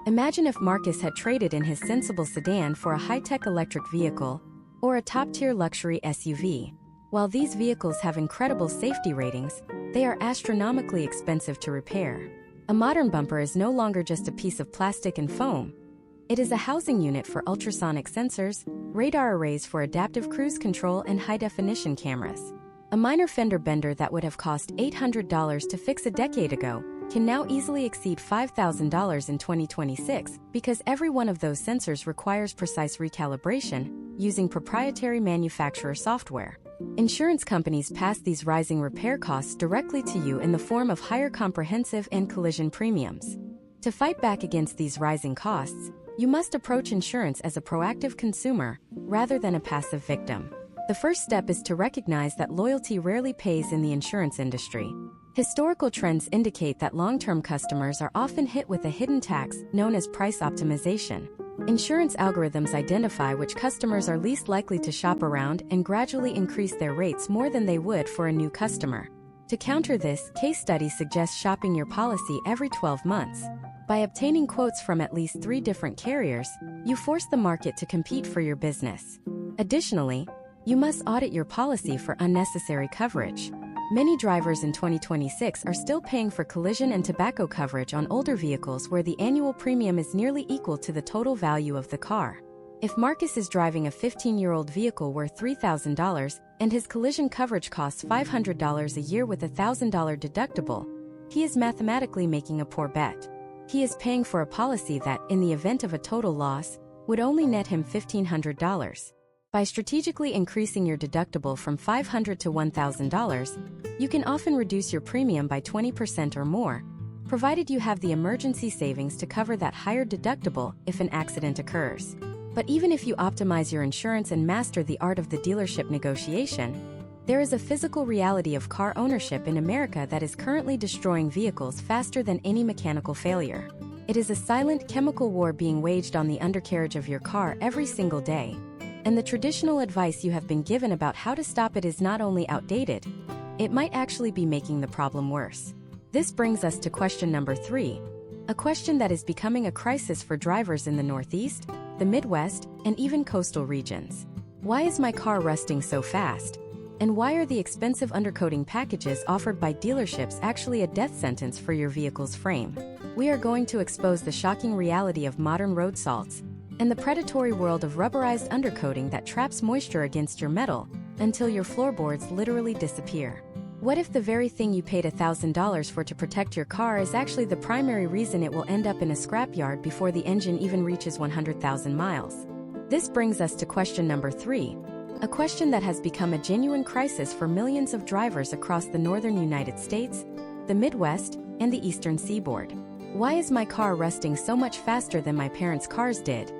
Speaker 1: Imagine if Marcus had traded in his sensible sedan for a high-tech electric vehicle or a top-tier luxury SUV. While these vehicles have incredible safety ratings, they are astronomically expensive to repair. A modern bumper is no longer just a piece of plastic and foam. It is a housing unit for ultrasonic sensors, radar arrays for adaptive cruise control, and high-definition cameras. A minor fender bender that would have cost $800 to fix a decade ago can now easily exceed $5,000 in 2026 because every one of those sensors requires precise recalibration using proprietary manufacturer software. Insurance companies pass these rising repair costs directly to you in the form of higher comprehensive and collision premiums. To fight back against these rising costs, you must approach insurance as a proactive consumer rather than a passive victim. The first step is to recognize that loyalty rarely pays in the insurance industry. Historical trends indicate that long-term customers are often hit with a hidden tax known as price optimization. Insurance algorithms identify which customers are least likely to shop around and gradually increase their rates more than they would for a new customer. To counter this, case studies suggest shopping your policy every 12 months. By obtaining quotes from at least 3 different carriers, you force the market to compete for your business. Additionally, you must audit your policy for unnecessary coverage. Many drivers in 2026 are still paying for collision and tobacco coverage on older vehicles where the annual premium is nearly equal to the total value of the car. If Marcus is driving a 15-year-old vehicle worth $3,000 and his collision coverage costs $500 a year with a $1,000 deductible, he is mathematically making a poor bet. He is paying for a policy that, in the event of a total loss, would only net him $1,500. By strategically increasing your deductible from $500 to $1,000, you can often reduce your premium by 20% or more, provided you have the emergency savings to cover that higher deductible if an accident occurs. But even if you optimize your insurance and master the art of the dealership negotiation, there is a physical reality of car ownership in America that is currently destroying vehicles faster than any mechanical failure. It is a silent chemical war being waged on the undercarriage of your car every single day. And the traditional advice you have been given about how to stop it is not only outdated, it might actually be making the problem worse. This brings us to question number 3, a question that is becoming a crisis for drivers in the Northeast, the Midwest, and even coastal regions. Why is my car rusting so fast? And why are the expensive undercoating packages offered by dealerships actually a death sentence for your vehicle's frame? We are going to expose the shocking reality of modern road salts and the predatory world of rubberized undercoating that traps moisture against your metal until your floorboards literally disappear. What if the very thing you paid $1,000 for to protect your car is actually the primary reason it will end up in a scrapyard before the engine even reaches 100,000 miles? This brings us to question number 3, a question that has become a genuine crisis for millions of drivers across the northern United States, the Midwest, and the eastern seaboard. Why is my car rusting so much faster than my parents' cars did?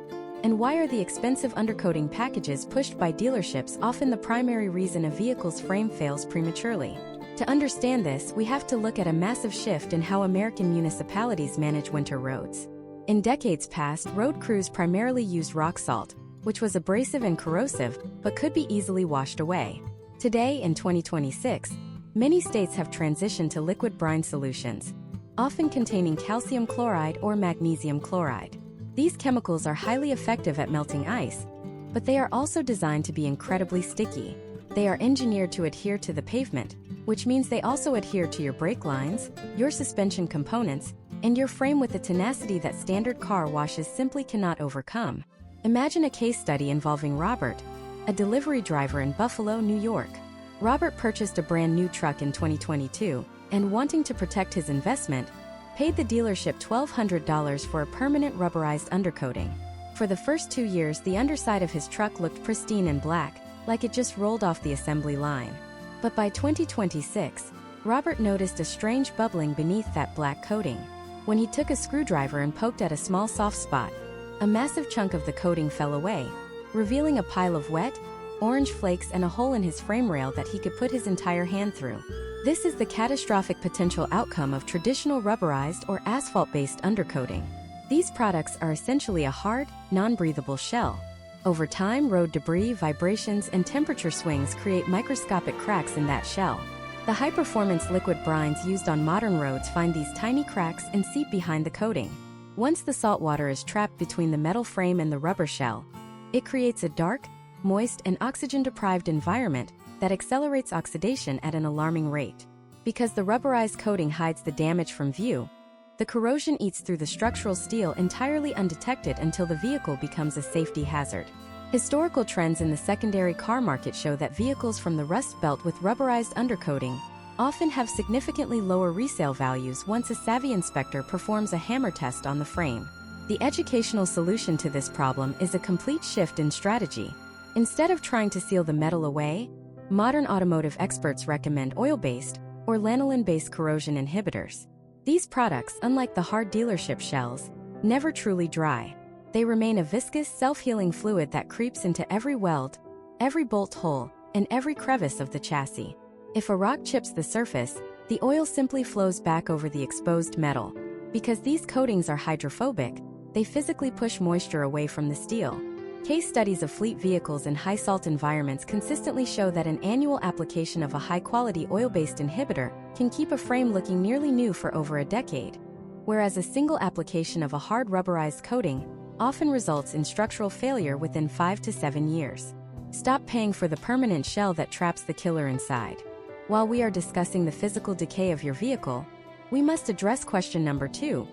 Speaker 1: And why are the expensive undercoating packages pushed by dealerships often the primary reason a vehicle's frame fails prematurely? To understand this, we have to look at a massive shift in how American municipalities manage winter roads. In decades past, road crews primarily used rock salt, which was abrasive and corrosive, but could be easily washed away. Today, in 2026, many states have transitioned to liquid brine solutions, often containing calcium chloride or magnesium chloride. These chemicals are highly effective at melting ice, but they are also designed to be incredibly sticky. They are engineered to adhere to the pavement, which means they also adhere to your brake lines, your suspension components, and your frame with a tenacity that standard car washes simply cannot overcome. Imagine a case study involving Robert, a delivery driver in Buffalo, New York. Robert purchased a brand new truck in 2022, and wanting to protect his investment, paid the dealership $1,200 for a permanent rubberized undercoating. For the first 2 years, the underside of his truck looked pristine and black, like it just rolled off the assembly line. But by 2026, Robert noticed a strange bubbling beneath that black coating. When he took a screwdriver and poked at a small soft spot, a massive chunk of the coating fell away, revealing a pile of wet, orange flakes and a hole in his frame rail that he could put his entire hand through. This is the catastrophic potential outcome of traditional rubberized or asphalt-based undercoating. These products are essentially a hard, non-breathable shell. Over time, road debris, vibrations, and temperature swings create microscopic cracks in that shell. The high-performance liquid brines used on modern roads find these tiny cracks and seep behind the coating. Once the salt water is trapped between the metal frame and the rubber shell, it creates a dark, moist, and oxygen-deprived environment that accelerates oxidation at an alarming rate. Because the rubberized coating hides the damage from view, the corrosion eats through the structural steel entirely undetected until the vehicle becomes a safety hazard. Historical trends in the secondary car market show that vehicles from the Rust Belt with rubberized undercoating often have significantly lower resale values once a savvy inspector performs a hammer test on the frame. The educational solution to this problem is a complete shift in strategy. Instead of trying to seal the metal away, modern automotive experts recommend oil-based or lanolin-based corrosion inhibitors. These products, unlike the hard dealership shells, never truly dry. They remain a viscous, self-healing fluid that creeps into every weld, every bolt hole, and every crevice of the chassis. If a rock chips the surface, the oil simply flows back over the exposed metal. Because these coatings are hydrophobic, they physically push moisture away from the steel. Case studies of fleet vehicles in high-salt environments consistently show that an annual application of a high-quality oil-based inhibitor can keep a frame looking nearly new for over a decade, whereas a single application of a hard rubberized coating often results in structural failure within 5 to 7 years. Stop paying for the permanent shell that traps the killer inside. While we are discussing the physical decay of your vehicle, we must address question number 2,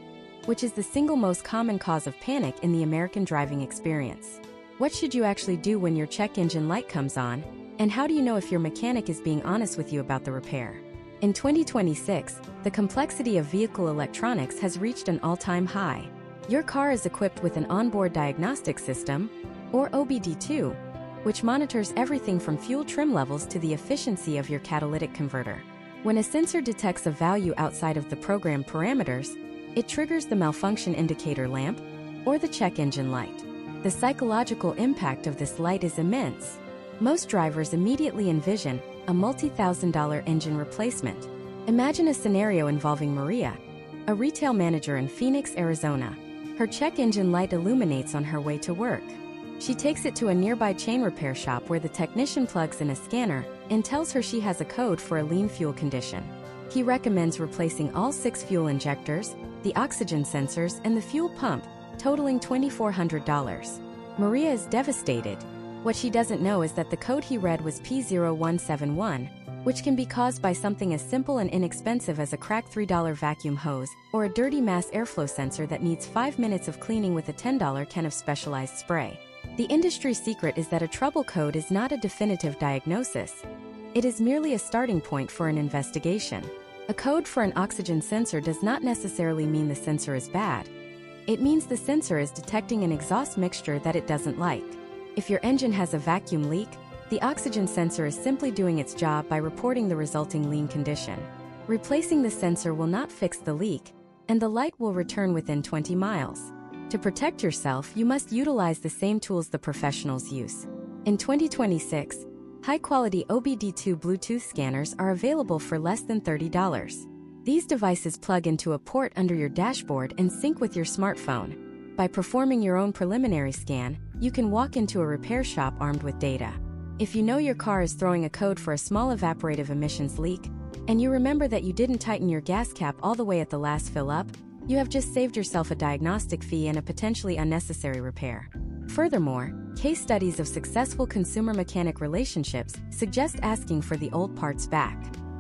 Speaker 1: which is the single most common cause of panic in the American driving experience. What should you actually do when your check engine light comes on, and how do you know if your mechanic is being honest with you about the repair? In 2026, the complexity of vehicle electronics has reached an all-time high. Your car is equipped with an onboard diagnostic system, or OBD2, which monitors everything from fuel trim levels to the efficiency of your catalytic converter. When a sensor detects a value outside of the programmed parameters, it triggers the malfunction indicator lamp, or the check engine light. The psychological impact of this light is immense. Most drivers immediately envision a multi-thousand-dollar engine replacement. Imagine a scenario involving Maria, a retail manager in Phoenix, Arizona. Her check engine light illuminates on her way to work. She takes it to a nearby chain repair shop where the technician plugs in a scanner and tells her she has a code for a lean fuel condition. He recommends replacing all 6 fuel injectors, the oxygen sensors, and the fuel pump, totaling $2,400. Maria is devastated. What she doesn't know is that the code he read was P0171, which can be caused by something as simple and inexpensive as a cracked $3 vacuum hose or a dirty mass airflow sensor that needs 5 minutes of cleaning with a $10 can of specialized spray. The industry secret is that a trouble code is not a definitive diagnosis. It is merely a starting point for an investigation. A code for an oxygen sensor does not necessarily mean the sensor is bad. It means the sensor is detecting an exhaust mixture that it doesn't like. If your engine has a vacuum leak, the oxygen sensor is simply doing its job by reporting the resulting lean condition. Replacing the sensor will not fix the leak, and the light will return within 20 miles. To protect yourself, you must utilize the same tools the professionals use. In 2026, high-quality OBD2 Bluetooth scanners are available for less than $30. These devices plug into a port under your dashboard and sync with your smartphone. By performing your own preliminary scan, you can walk into a repair shop armed with data. If you know your car is throwing a code for a small evaporative emissions leak, and you remember that you didn't tighten your gas cap all the way at the last fill up, you have just saved yourself a diagnostic fee and a potentially unnecessary repair. Furthermore, case studies of successful consumer-mechanic relationships suggest asking for the old parts back.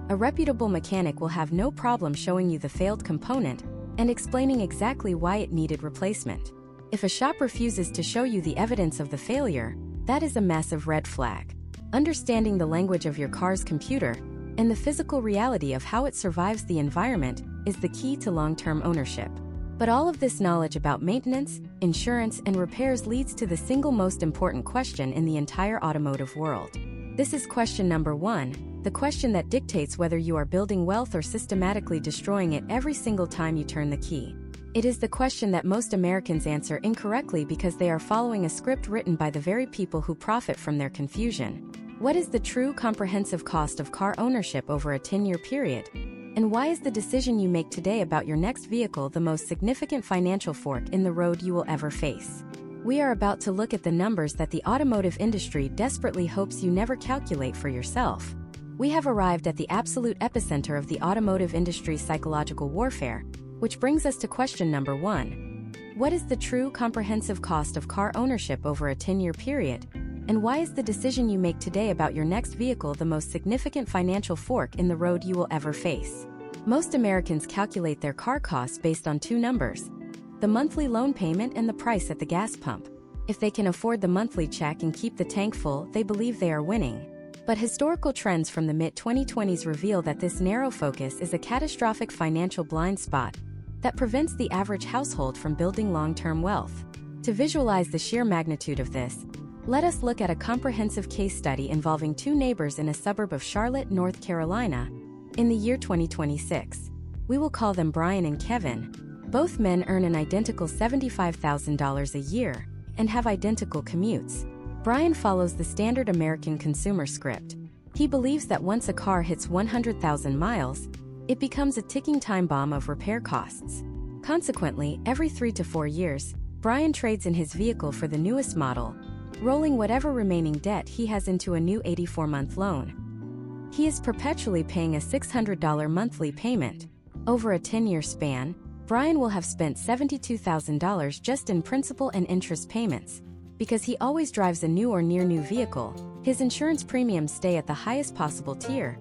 Speaker 1: A reputable mechanic will have no problem showing you the failed component and explaining exactly why it needed replacement. If a shop refuses to show you the evidence of the failure, that is a massive red flag. Understanding the language of your car's computer and the physical reality of how it survives the environment is the key to long-term ownership. But all of this knowledge about maintenance, insurance, and repairs leads to the single most important question in the entire automotive world. This is question number 1, the question that dictates whether you are building wealth or systematically destroying it every single time you turn the key. It is the question that most Americans answer incorrectly because they are following a script written by the very people who profit from their confusion. What is the true comprehensive cost of car ownership over a 10-year period? And why is the decision you make today about your next vehicle the most significant financial fork in the road you will ever face? We are about to look at the numbers that the automotive industry desperately hopes you never calculate for yourself. We have arrived at the absolute epicenter of the automotive industry's psychological warfare, which brings us to question number 1. What is the true comprehensive cost of car ownership over a 10-year period? And why is the decision you make today about your next vehicle the most significant financial fork in the road you will ever face? Most Americans calculate their car costs based on 2 numbers: the monthly loan payment and the price at the gas pump. If they can afford the monthly check and keep the tank full, they believe they are winning. But historical trends from the mid-2020s reveal that this narrow focus is a catastrophic financial blind spot that prevents the average household from building long-term wealth. To visualize the sheer magnitude of this, let us look at a comprehensive case study involving 2 neighbors in a suburb of Charlotte, North Carolina, in the year 2026. We will call them Brian and Kevin. Both men earn an identical $75,000 a year and have identical commutes. Brian follows the standard American consumer script. He believes that once a car hits 100,000 miles, it becomes a ticking time bomb of repair costs. Consequently, every 3 to 4 years, Brian trades in his vehicle for the newest model, rolling whatever remaining debt he has into a new 84-month loan. He is perpetually paying a $600 monthly payment. Over a 10-year span, Brian will have spent $72,000 just in principal and interest payments. Because he always drives a new or near-new vehicle, his insurance premiums stay at the highest possible tier,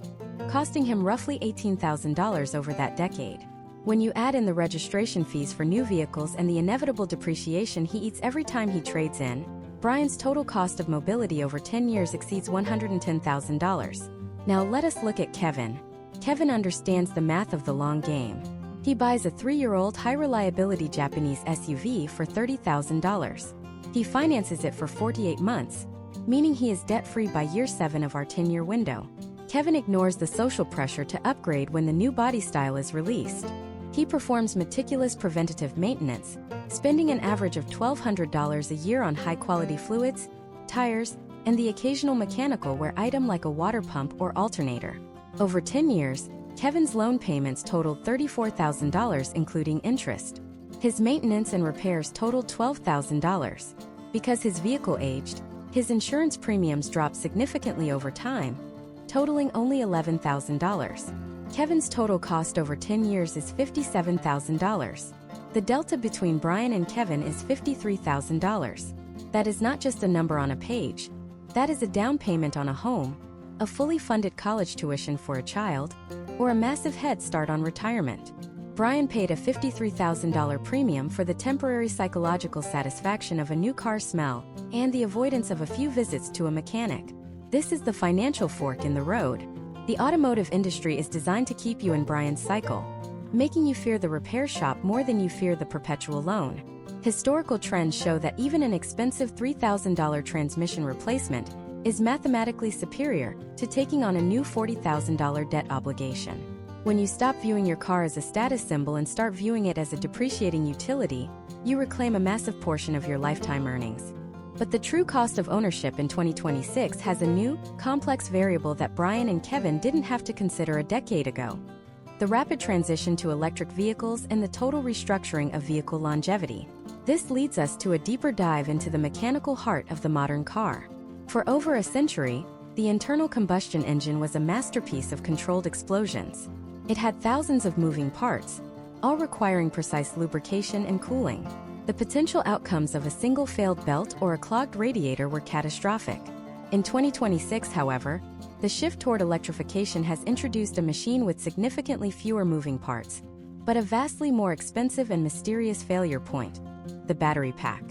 Speaker 1: costing him roughly $18,000 over that decade. When you add in the registration fees for new vehicles and the inevitable depreciation he eats every time he trades in, Brian's total cost of mobility over 10 years exceeds $110,000. Now let us look at Kevin. Kevin understands the math of the long game. He buys a 3-year-old high-reliability Japanese SUV for $30,000. He finances it for 48 months, meaning he is debt-free by year 7 of our 10-year window. Kevin ignores the social pressure to upgrade when the new body style is released. He performs meticulous preventative maintenance, spending an average of $1,200 a year on high-quality fluids, tires, and the occasional mechanical wear item like a water pump or alternator. Over 10 years, Kevin's loan payments totaled $34,000 including interest. His maintenance and repairs totaled $12,000. Because his vehicle aged, his insurance premiums dropped significantly over time, totaling only $11,000. Kevin's total cost over 10 years is $57,000. The delta between Brian and Kevin is $53,000. That is not just a number on a page. That is a down payment on a home, a fully funded college tuition for a child, or a massive head start on retirement. Brian paid a $53,000 premium for the temporary psychological satisfaction of a new car smell and the avoidance of a few visits to a mechanic. This is the financial fork in the road. The automotive industry is designed to keep you in Brian's cycle, making you fear the repair shop more than you fear the perpetual loan. Historical trends show that even an expensive $3,000 transmission replacement is mathematically superior to taking on a new $40,000 debt obligation. When you stop viewing your car as a status symbol and start viewing it as a depreciating utility, you reclaim a massive portion of your lifetime earnings. But the true cost of ownership in 2026 has a new, complex variable that Brian and Kevin didn't have to consider a decade ago: the rapid transition to electric vehicles and the total restructuring of vehicle longevity. This leads us to a deeper dive into the mechanical heart of the modern car. For over a century, the internal combustion engine was a masterpiece of controlled explosions. It had thousands of moving parts, all requiring precise lubrication and cooling. The potential outcomes of a single failed belt or a clogged radiator were catastrophic. In 2026, however, the shift toward electrification has introduced a machine with significantly fewer moving parts, but a vastly more expensive and mysterious failure point: the battery pack.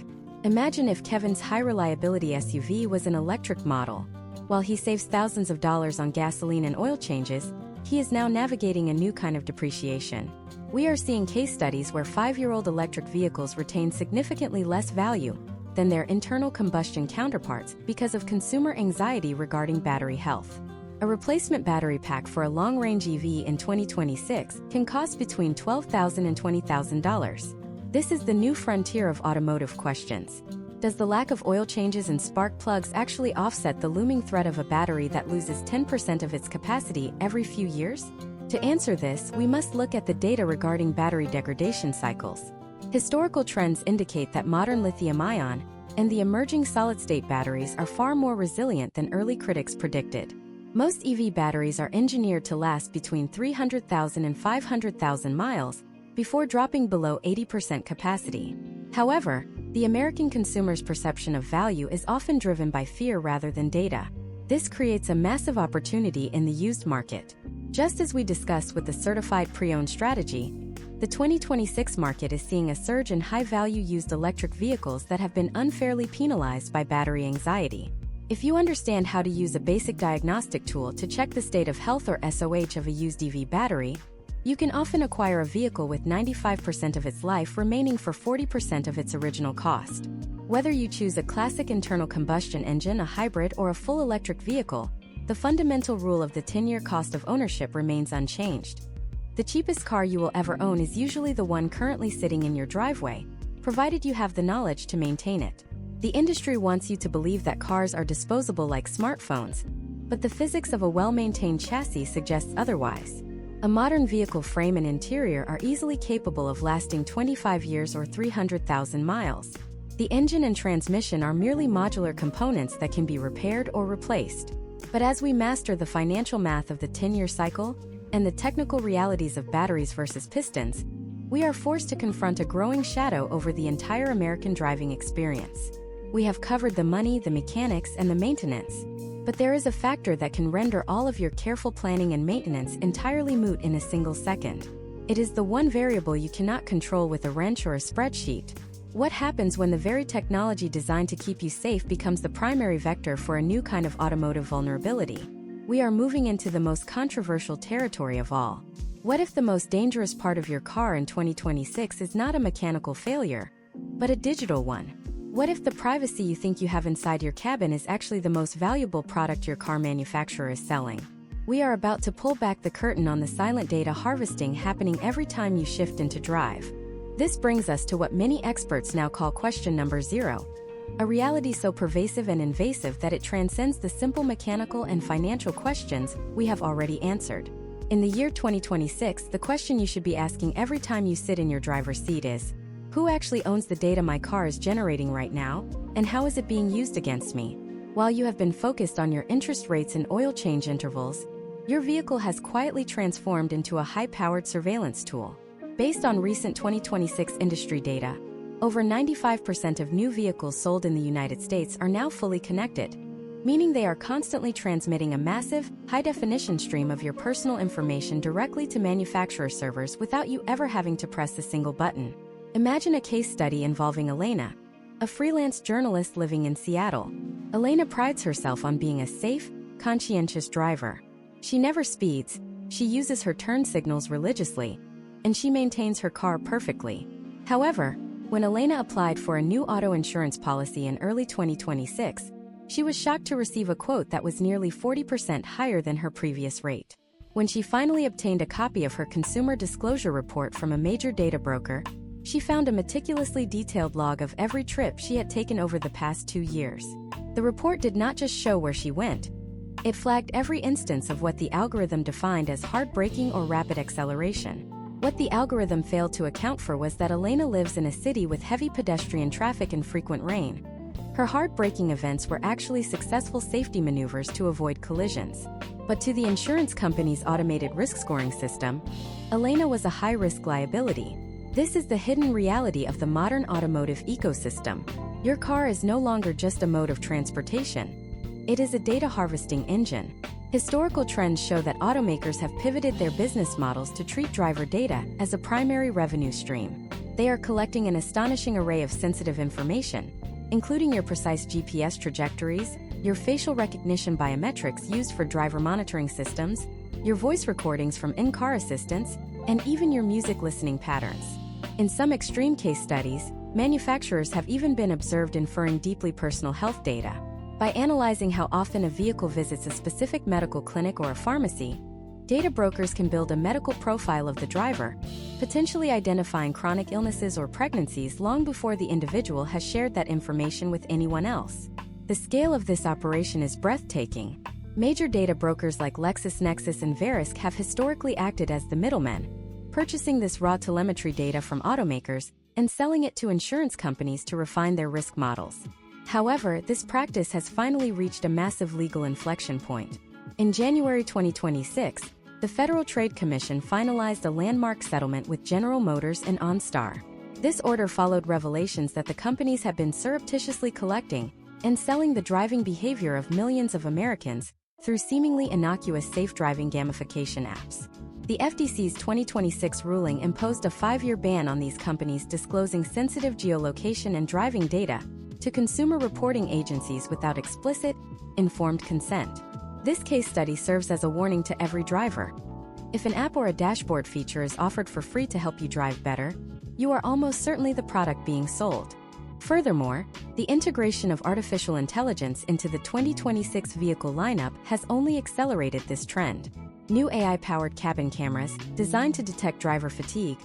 Speaker 1: Imagine if Kevin's high-reliability SUV was an electric model. While he saves thousands of dollars on gasoline and oil changes, he is now navigating a new kind of depreciation. We are seeing case studies where 5-year-old electric vehicles retain significantly less value than their internal combustion counterparts because of consumer anxiety regarding battery health. A replacement battery pack for a long-range EV in 2026 can cost between $12,000 and $20,000. This is the new frontier of automotive questions. Does the lack of oil changes and spark plugs actually offset the looming threat of a battery that loses 10% of its capacity every few years? To answer this, we must look at the data regarding battery degradation cycles. Historical trends indicate that modern lithium-ion and the emerging solid-state batteries are far more resilient than early critics predicted. Most EV batteries are engineered to last between 300,000 and 500,000 miles before dropping below 80% capacity. However, the American consumer's perception of value is often driven by fear rather than data. This creates a massive opportunity in the used market. Just as we discussed with the certified pre-owned strategy, the 2026 market is seeing a surge in high-value used electric vehicles that have been unfairly penalized by battery anxiety. If you understand how to use a basic diagnostic tool to check the state of health or SOH of a used EV battery, you can often acquire a vehicle with 95% of its life remaining for 40% of its original cost. Whether you choose a classic internal combustion engine, a hybrid, or a full electric vehicle, the fundamental rule of the 10-year cost of ownership remains unchanged. The cheapest car you will ever own is usually the one currently sitting in your driveway, provided you have the knowledge to maintain it. The industry wants you to believe that cars are disposable like smartphones, but the physics of a well-maintained chassis suggests otherwise. A modern vehicle frame and interior are easily capable of lasting 25 years or 300,000 miles. The engine and transmission are merely modular components that can be repaired or replaced. But as we master the financial math of the 10-year cycle and the technical realities of batteries versus pistons, we are forced to confront a growing shadow over the entire American driving experience. We have covered the money, the mechanics, and the maintenance. But there is a factor that can render all of your careful planning and maintenance entirely moot in a single second. It is the one variable you cannot control with a wrench or a spreadsheet. What happens when the very technology designed to keep you safe becomes the primary vector for a new kind of automotive vulnerability? We are moving into the most controversial territory of all. What if the most dangerous part of your car in 2026 is not a mechanical failure, but a digital one? What if the privacy you think you have inside your cabin is actually the most valuable product your car manufacturer is selling? We are about to pull back the curtain on the silent data harvesting happening every time you shift into drive. This brings us to what many experts now call question number 0, a reality so pervasive and invasive that it transcends the simple mechanical and financial questions we have already answered. In the year 2026, the question you should be asking every time you sit in your driver's seat is, who actually owns the data my car is generating right now, and how is it being used against me? While you have been focused on your interest rates and oil change intervals, your vehicle has quietly transformed into a high-powered surveillance tool. Based on recent 2026 industry data, over 95% of new vehicles sold in the United States are now fully connected, meaning they are constantly transmitting a massive, high-definition stream of your personal information directly to manufacturer servers without you ever having to press a single button. Imagine a case study involving Elena, a freelance journalist living in Seattle. Elena prides herself on being a safe, conscientious driver. She never speeds, she uses her turn signals religiously, and she maintains her car perfectly. However, when Elena applied for a new auto insurance policy in early 2026, she was shocked to receive a quote that was nearly 40% higher than her previous rate. When she finally obtained a copy of her consumer disclosure report from a major data broker, she found a meticulously detailed log of every trip she had taken over the past 2 years. The report did not just show where she went, it flagged every instance of what the algorithm defined as hard braking or rapid acceleration. What the algorithm failed to account for was that Elena lives in a city with heavy pedestrian traffic and frequent rain. Her hard braking events were actually successful safety maneuvers to avoid collisions. But to the insurance company's automated risk scoring system, Elena was a high-risk liability. This is the hidden reality of the modern automotive ecosystem. Your car is no longer just a mode of transportation. It is a data harvesting engine. Historical trends show that automakers have pivoted their business models to treat driver data as a primary revenue stream. They are collecting an astonishing array of sensitive information, including your precise GPS trajectories, your facial recognition biometrics used for driver monitoring systems, your voice recordings from in-car assistants, and even your music listening patterns. In some extreme case studies, manufacturers have even been observed inferring deeply personal health data. By analyzing how often a vehicle visits a specific medical clinic or a pharmacy, data brokers can build a medical profile of the driver, potentially identifying chronic illnesses or pregnancies long before the individual has shared that information with anyone else. The scale of this operation is breathtaking. Major data brokers like LexisNexis and Verisk have historically acted as the middlemen, purchasing this raw telemetry data from automakers and selling it to insurance companies to refine their risk models. However, this practice has finally reached a massive legal inflection point. In January 2026, the Federal Trade Commission finalized a landmark settlement with General Motors and OnStar. This order followed revelations that the companies had been surreptitiously collecting and selling the driving behavior of millions of Americans through seemingly innocuous safe driving gamification apps. The FTC's 2026 ruling imposed a 5-year ban on these companies disclosing sensitive geolocation and driving data to consumer reporting agencies without explicit, informed consent. This case study serves as a warning to every driver. If an app or a dashboard feature is offered for free to help you drive better, you are almost certainly the product being sold. Furthermore, the integration of artificial intelligence into the 2026 vehicle lineup has only accelerated this trend. New AI-powered cabin cameras, designed to detect driver fatigue,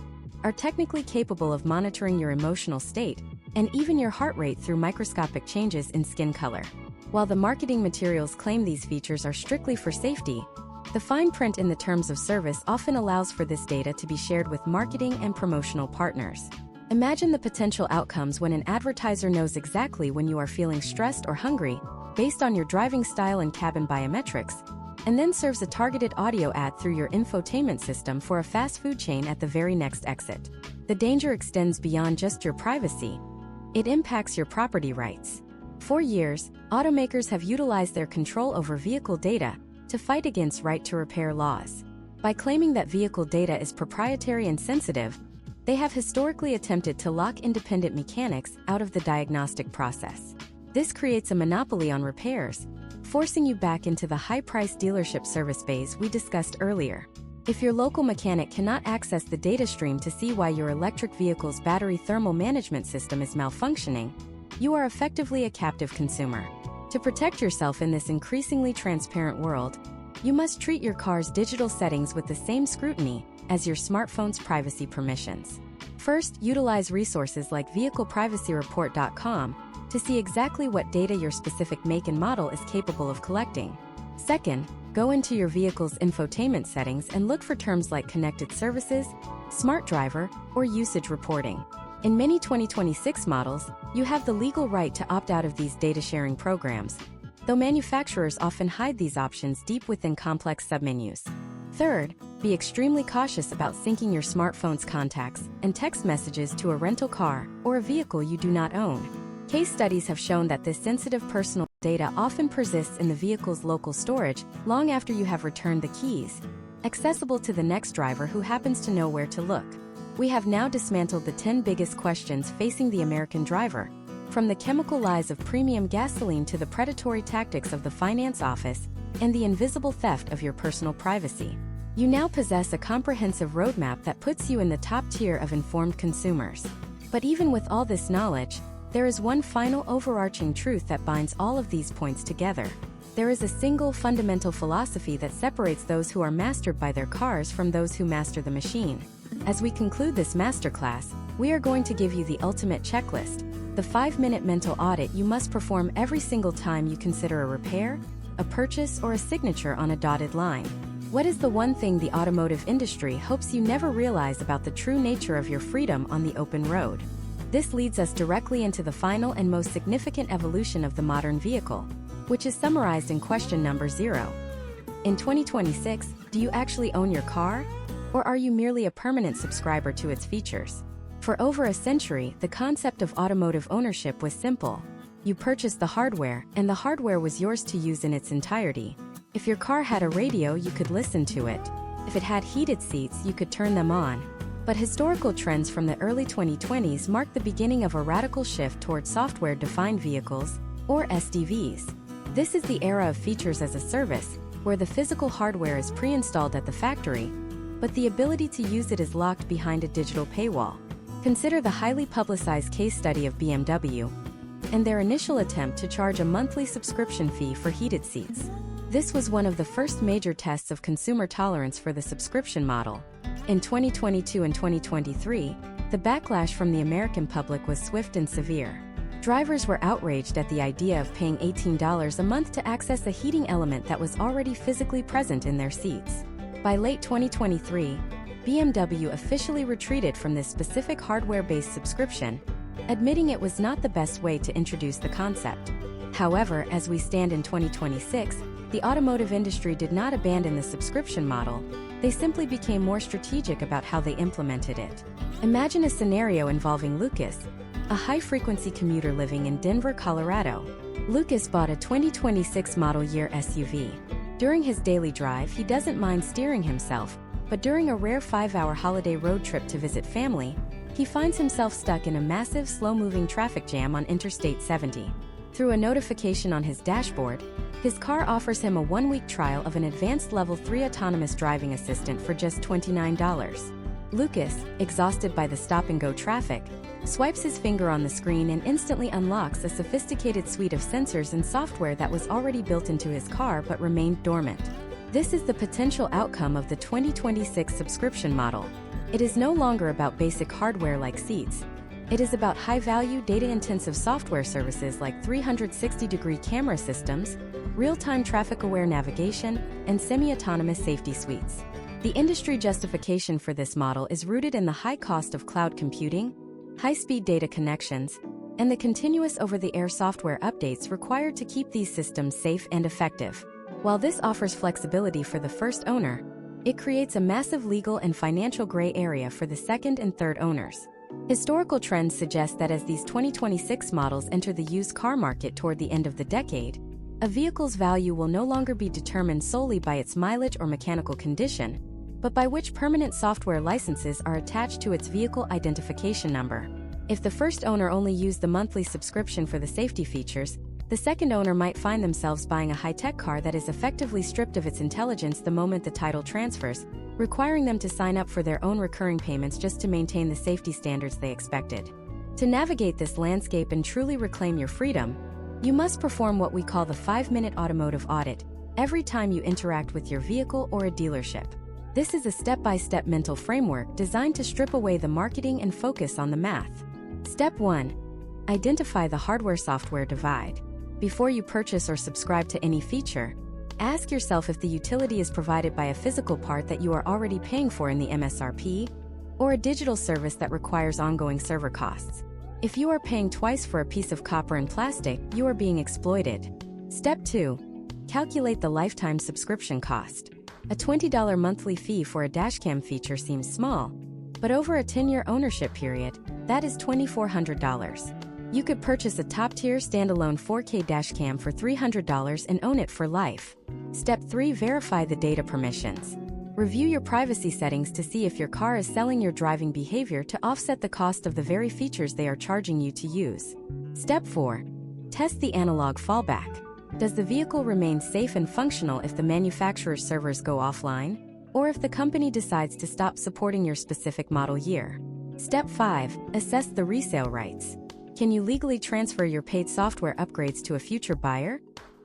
Speaker 1: are technically capable of monitoring your emotional state and even your heart rate through microscopic changes in skin color. While the marketing materials claim these features are strictly for safety, the fine print in the terms of service often allows for this data to be shared with marketing and promotional partners. Imagine the potential outcomes when an advertiser knows exactly when you are feeling stressed or hungry, based on your driving style and cabin biometrics, and then serves a targeted audio ad through your infotainment system for a fast food chain at the very next exit. The danger extends beyond just your privacy. It impacts your property rights. For years, automakers have utilized their control over vehicle data to fight against right-to-repair laws. By claiming that vehicle data is proprietary and sensitive, they have historically attempted to lock independent mechanics out of the diagnostic process. This creates a monopoly on repairs, forcing you back into the high-priced dealership service bays we discussed earlier. If your local mechanic cannot access the data stream to see why your electric vehicle's battery thermal management system is malfunctioning, you are effectively a captive consumer. To protect yourself in this increasingly transparent world, you must treat your car's digital settings with the same scrutiny as your smartphone's privacy permissions. First, utilize resources like vehicleprivacyreport.com to see exactly what data your specific make and model is capable of collecting. Second, go into your vehicle's infotainment settings and look for terms like connected services, smart driver, or usage reporting. In many 2026 models, you have the legal right to opt out of these data-sharing programs, though manufacturers often hide these options deep within complex submenus. Third, be extremely cautious about syncing your smartphone's contacts and text messages to a rental car or a vehicle you do not own. Case studies have shown that this sensitive personal data often persists in the vehicle's local storage long after you have returned the keys, accessible to the next driver who happens to know where to look. We have now dismantled the 10 biggest questions facing the American driver, from the chemical lies of premium gasoline to the predatory tactics of the finance office and the invisible theft of your personal privacy. You now possess a comprehensive roadmap that puts you in the top tier of informed consumers. But even with all this knowledge, there is one final overarching truth that binds all of these points together. There is a single fundamental philosophy that separates those who are mastered by their cars from those who master the machine. As we conclude this masterclass, we are going to give you the ultimate checklist, the 5-minute mental audit you must perform every single time you consider a repair, a purchase, or a signature on a dotted line. What is the one thing the automotive industry hopes you never realize about the true nature of your freedom on the open road? This leads us directly into the final and most significant evolution of the modern vehicle, which is summarized in question number 0. In 2026, do you actually own your car? Or are you merely a permanent subscriber to its features? For over a century, the concept of automotive ownership was simple. You purchased the hardware, and the hardware was yours to use in its entirety. If your car had a radio, you could listen to it. If it had heated seats, you could turn them on. But historical trends from the early 2020s marked the beginning of a radical shift toward software-defined vehicles, or SDVs. This is the era of features as a service, where the physical hardware is pre-installed at the factory, but the ability to use it is locked behind a digital paywall. Consider the highly publicized case study of BMW and their initial attempt to charge a monthly subscription fee for heated seats. This was one of the first major tests of consumer tolerance for the subscription model. In 2022 and 2023, the backlash from the American public was swift and severe. Drivers were outraged at the idea of paying $18 a month to access a heating element that was already physically present in their seats. By late 2023, BMW officially retreated from this specific hardware-based subscription, admitting it was not the best way to introduce the concept. However, as we stand in 2026, the automotive industry did not abandon the subscription model. They simply became more strategic about how they implemented it. Imagine a scenario involving Lucas, a high-frequency commuter living in Denver, Colorado. Lucas bought a 2026 model year SUV. During his daily drive, he doesn't mind steering himself, but during a rare 5-hour holiday road trip to visit family, he finds himself stuck in a massive, slow-moving traffic jam on Interstate 70. Through a notification on his dashboard, his car offers him a 1-week trial of an advanced Level 3 autonomous driving assistant for just $29. Lucas, exhausted by the stop-and-go traffic, swipes his finger on the screen and instantly unlocks a sophisticated suite of sensors and software that was already built into his car but remained dormant. This is the potential outcome of the 2026 subscription model. It is no longer about basic hardware like seats. It is about high-value, data-intensive software services like 360-degree camera systems, real-time traffic-aware navigation, and semi-autonomous safety suites. The industry justification for this model is rooted in the high cost of cloud computing, high-speed data connections, and the continuous over-the-air software updates required to keep these systems safe and effective. While this offers flexibility for the first owner, it creates a massive legal and financial gray area for the second and third owners. Historical trends suggest that as these 2026 models enter the used car market toward the end of the decade, a vehicle's value will no longer be determined solely by its mileage or mechanical condition, but by which permanent software licenses are attached to its vehicle identification number. If the first owner only used the monthly subscription for the safety features, the second owner might find themselves buying a high-tech car that is effectively stripped of its intelligence the moment the title transfers, requiring them to sign up for their own recurring payments just to maintain the safety standards they expected. To navigate this landscape and truly reclaim your freedom, you must perform what we call the 5-minute automotive audit every time you interact with your vehicle or a dealership. This is a step-by-step mental framework designed to strip away the marketing and focus on the math. Step 1. Identify the hardware-software divide. Before you purchase or subscribe to any feature, ask yourself if the utility is provided by a physical part that you are already paying for in the MSRP, or a digital service that requires ongoing server costs. If you are paying twice for a piece of copper and plastic, you are being exploited. Step 2. Calculate the lifetime subscription cost. A $20 monthly fee for a dashcam feature seems small, but over a 10-year ownership period, that is $2,400. You could purchase a top-tier standalone 4K dashcam for $300 and own it for life. Step 3. Verify the data permissions. Review your privacy settings to see if your car is selling your driving behavior to offset the cost of the very features they are charging you to use. Step 4. Test the analog fallback. Does the vehicle remain safe and functional if the manufacturer's servers go offline, or if the company decides to stop supporting your specific model year? Step 5. Assess the resale rights. Can you legally transfer your paid software upgrades to a future buyer?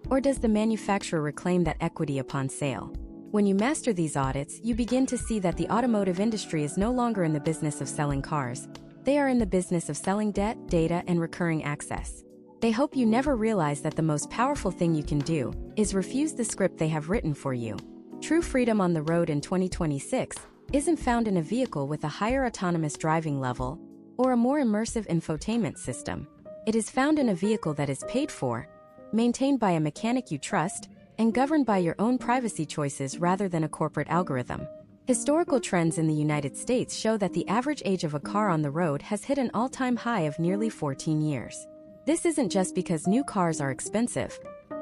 Speaker 1: Or does the manufacturer reclaim that equity upon sale? When you master these audits, you begin to see that the automotive industry is no longer in the business of selling cars. They are in the business of selling debt, data, and recurring access. They hope you never realize that the most powerful thing you can do is refuse the script they have written for you. True freedom on the road in 2026 isn't found in a vehicle with a higher autonomous driving level or a more immersive infotainment system. It is found in a vehicle that is paid for, maintained by a mechanic you trust, and governed by your own privacy choices rather than a corporate algorithm. Historical trends in the United States show that the average age of a car on the road has hit an all-time high of nearly 14 years. This isn't just because new cars are expensive.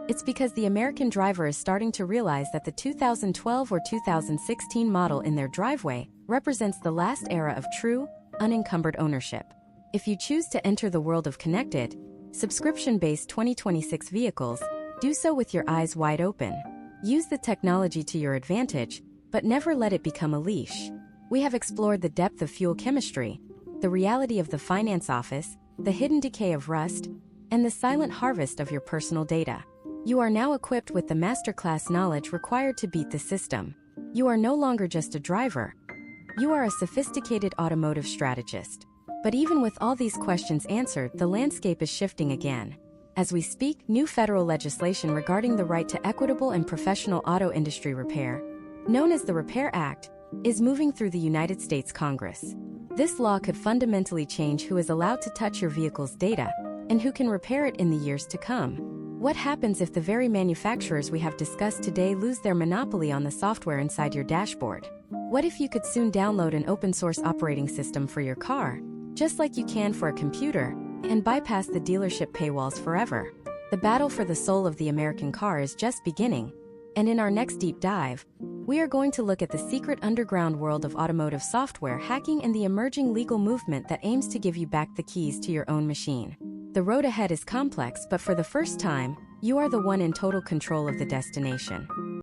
Speaker 1: It's because the American driver is starting to realize that the 2012 or 2016 model in their driveway represents the last era of true, unencumbered ownership. If you choose to enter the world of connected, subscription-based 2026 vehicles, do so with your eyes wide open. Use the technology to your advantage, but never let it become a leash. We have explored the depth of fuel chemistry, the reality of the finance office, the hidden decay of rust, and the silent harvest of your personal data. You are now equipped with the masterclass knowledge required to beat the system. You are no longer just a driver. You are a sophisticated automotive strategist. But even with all these questions answered, the landscape is shifting again. As we speak, new federal legislation regarding the right to equitable and professional auto industry repair, known as the Repair Act, is moving through the United States Congress. This law could fundamentally change who is allowed to touch your vehicle's data and who can repair it in the years to come. What happens if the very manufacturers we have discussed today lose their monopoly on the software inside your dashboard? What if you could soon download an open-source operating system for your car, just like you can for a computer, and bypass the dealership paywalls forever? The battle for the soul of the American car is just beginning, and in our next deep dive, we are going to look at the secret underground world of automotive software hacking and the emerging legal movement that aims to give you back the keys to your own machine. The road ahead is complex, but for the first time, you are the one in total control of the destination.